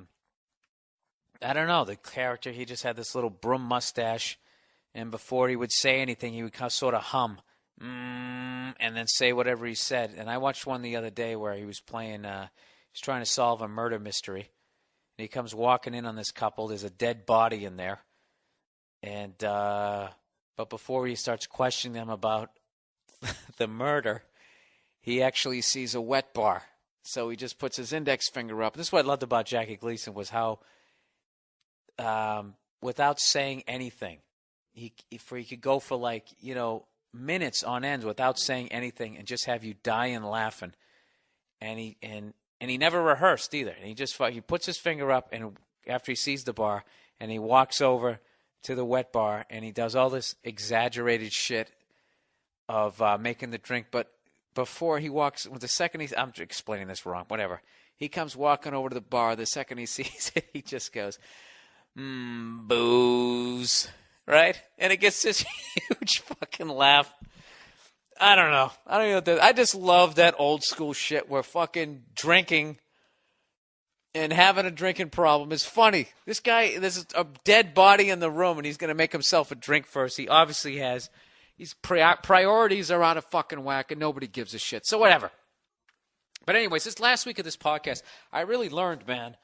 don't know, the character, he just had this little broom mustache. And before he would say anything, he would kind of sort of hum. And then say whatever he said. And I watched one the other day where he was playing, he's trying to solve a murder mystery. And he comes walking in on this couple. There's a dead body in there. And, but before he starts questioning them about the murder, he actually sees a wet bar. So he just puts his index finger up. This is what I loved about Jackie Gleason, was how, without saying anything, he could go for like, minutes on end without saying anything and just have you dying laughing. And he never rehearsed either. And he puts his finger up, and after he sees the bar, and he walks over to the wet bar, and he does all this exaggerated shit of making the drink. But before he walks, the second I'm explaining this wrong, whatever. He comes walking over to the bar. The second he sees it, he just goes, booze, right? And it gets this huge fucking laugh. I don't know. I don't know what that, I just love that old school shit where fucking drinking and having a drinking problem is funny. This guy, there's a dead body in the room, and he's going to make himself a drink first. He obviously has. His priorities are out of fucking whack, and nobody gives a shit. So whatever. But anyways, this last week of this podcast, I really learned, man,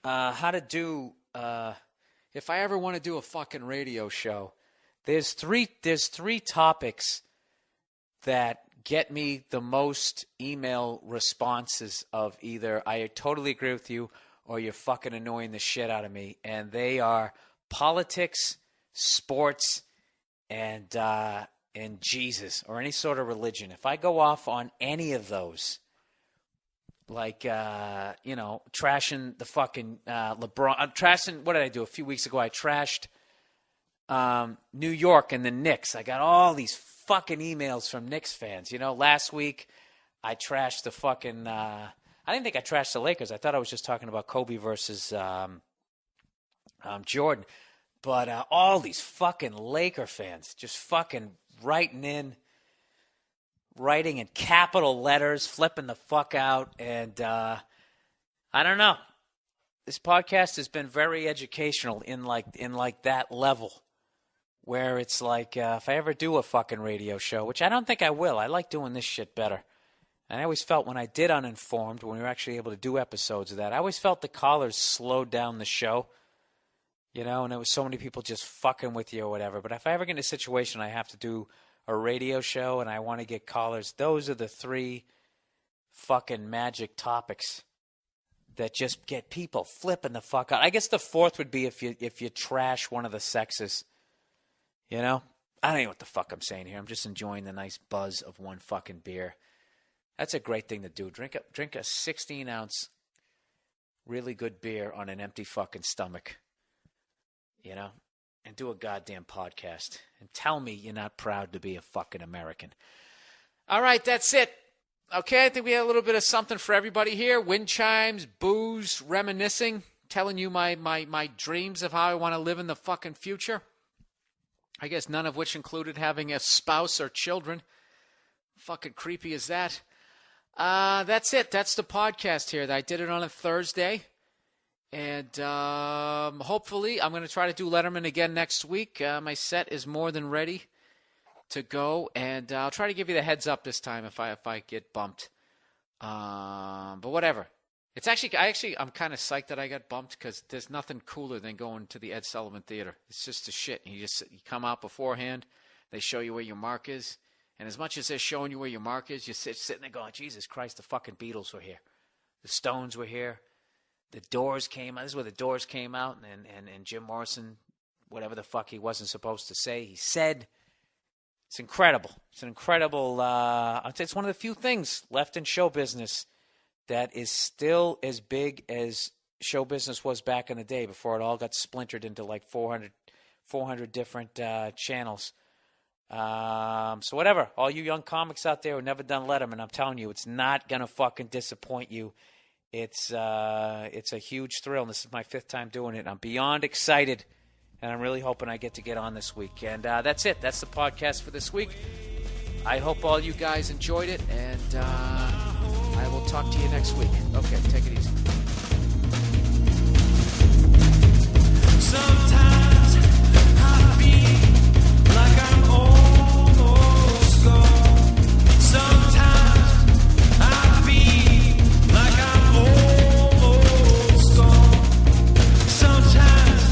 how to do, if I ever want to do a fucking radio show, there's three topics that get me the most email responses of either I totally agree with you or you're fucking annoying the shit out of me. And they are politics, sports, and Jesus, or any sort of religion. If I go off on any of those, like, trashing the fucking LeBron. I'm trashing, what did I do? A few weeks ago, I trashed New York and the Knicks. I got all these fucking emails from Knicks fans. Last week, I trashed the fucking, I didn't think I trashed the Lakers. I thought I was just talking about Kobe versus Jordan. But all these fucking Laker fans just fucking writing in writing in capital letters, flipping the fuck out. And I don't know. This podcast has been very educational in like that level where it's like if I ever do a fucking radio show, which I don't think I will. I like doing this shit better. And I always felt when I did Uninformed, when we were actually able to do episodes of that, I always felt the callers slowed down the show, you know, and there was so many people just fucking with you or whatever. But if I ever get in a situation I have to do a radio show and I want to get callers, those are the three fucking magic topics that just get people flipping the fuck out. I guess the fourth would be if you trash one of the sexes, you know? I don't know what the fuck I'm saying here. I'm just enjoying the nice buzz of one fucking beer. That's a great thing to do. Drink a 16-ounce really good beer on an empty fucking stomach, you know, and do a goddamn podcast and tell me you're not proud to be a fucking American. All right, that's it. Okay, I think we had a little bit of something for everybody here. Wind chimes, booze, reminiscing, telling you my dreams of how I want to live in the fucking future. I guess none of which included having a spouse or children. Fucking creepy is that? That's it. That's the podcast here. I did it on a Thursday. And hopefully I'm going to try to do Letterman again next week. My set is more than ready to go. And I'll try to give you the heads up this time if I get bumped. But whatever. It's I'm kind of psyched that I got bumped because there's nothing cooler than going to the Ed Sullivan Theater. It's just a shit. You come out beforehand. They show you where your mark is. And as much as they're showing you where your mark is, you're sitting there going, Jesus Christ, the fucking Beatles were here. The Stones were here. The Doors came out. This is where the Doors came out. And Jim Morrison, whatever the fuck he wasn't supposed to say, he said. It's incredible. It's an incredible, I'd say it's one of the few things left in show business that is still as big as show business was back in the day before it all got splintered into like 400 different channels. So whatever, all you young comics out there who never done Letterman, I'm telling you, it's not going to fucking disappoint you. It's a huge thrill, and this is my 5th time doing it. I'm beyond excited, and I'm really hoping I get to get on this week. And that's it. That's the podcast for this week. I hope all you guys enjoyed it, and I will talk to you next week. Okay, take it easy. Sometimes I feel like I'm almost gone. Sometimes I feel like I'm almost gone. Sometimes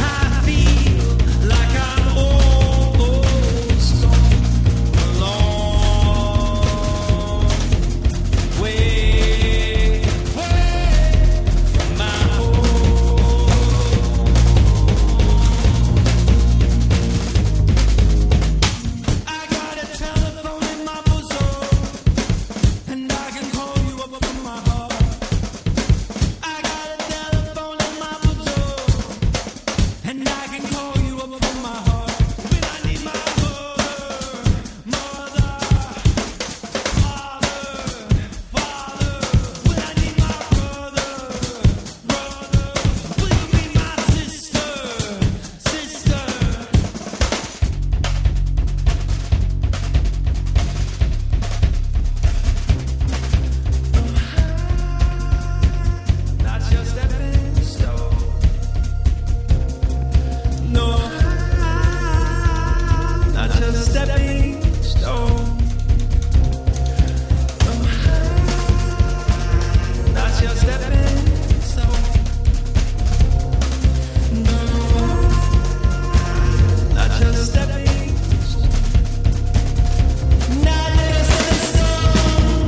I feel like I'm almost gone. A long way from my home. I got a telephone in my bosom, and I can call you up from my heart. I got a telephone in my bosom, and I can call you up from my heart. When I need my mother, father. When I need my brother. Will you be my sister? Not just stepping stone. No, not just stepping stone. Not just stepping stone. No, not just stepping stone. Not just stepping stone.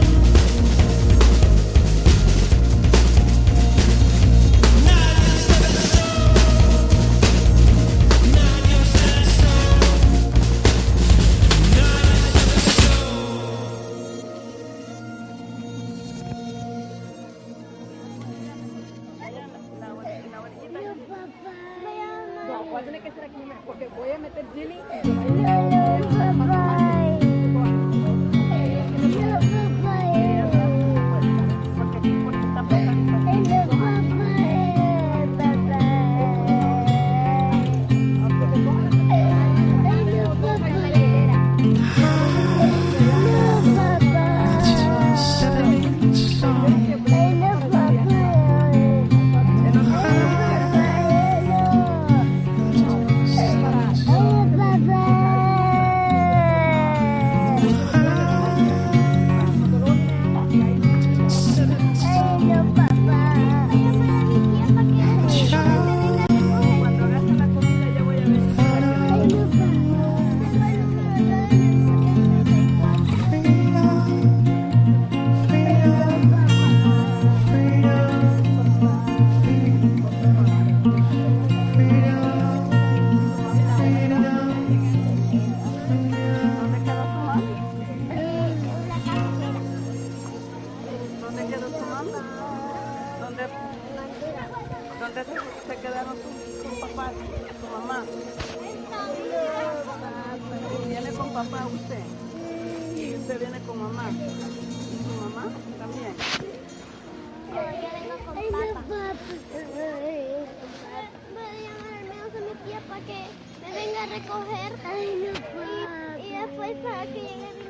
Not just stepping stone. Not just stepping stone. Not just stepping stone. No, voy a tener que hacer aquí porque voy a meter Jimmy. Hello, usted viene con mamá. ¿Y su mamá también? Yo vengo con papá. Voy a llamar al menos a mi tía para que me venga a recoger. Y después para que llegue mi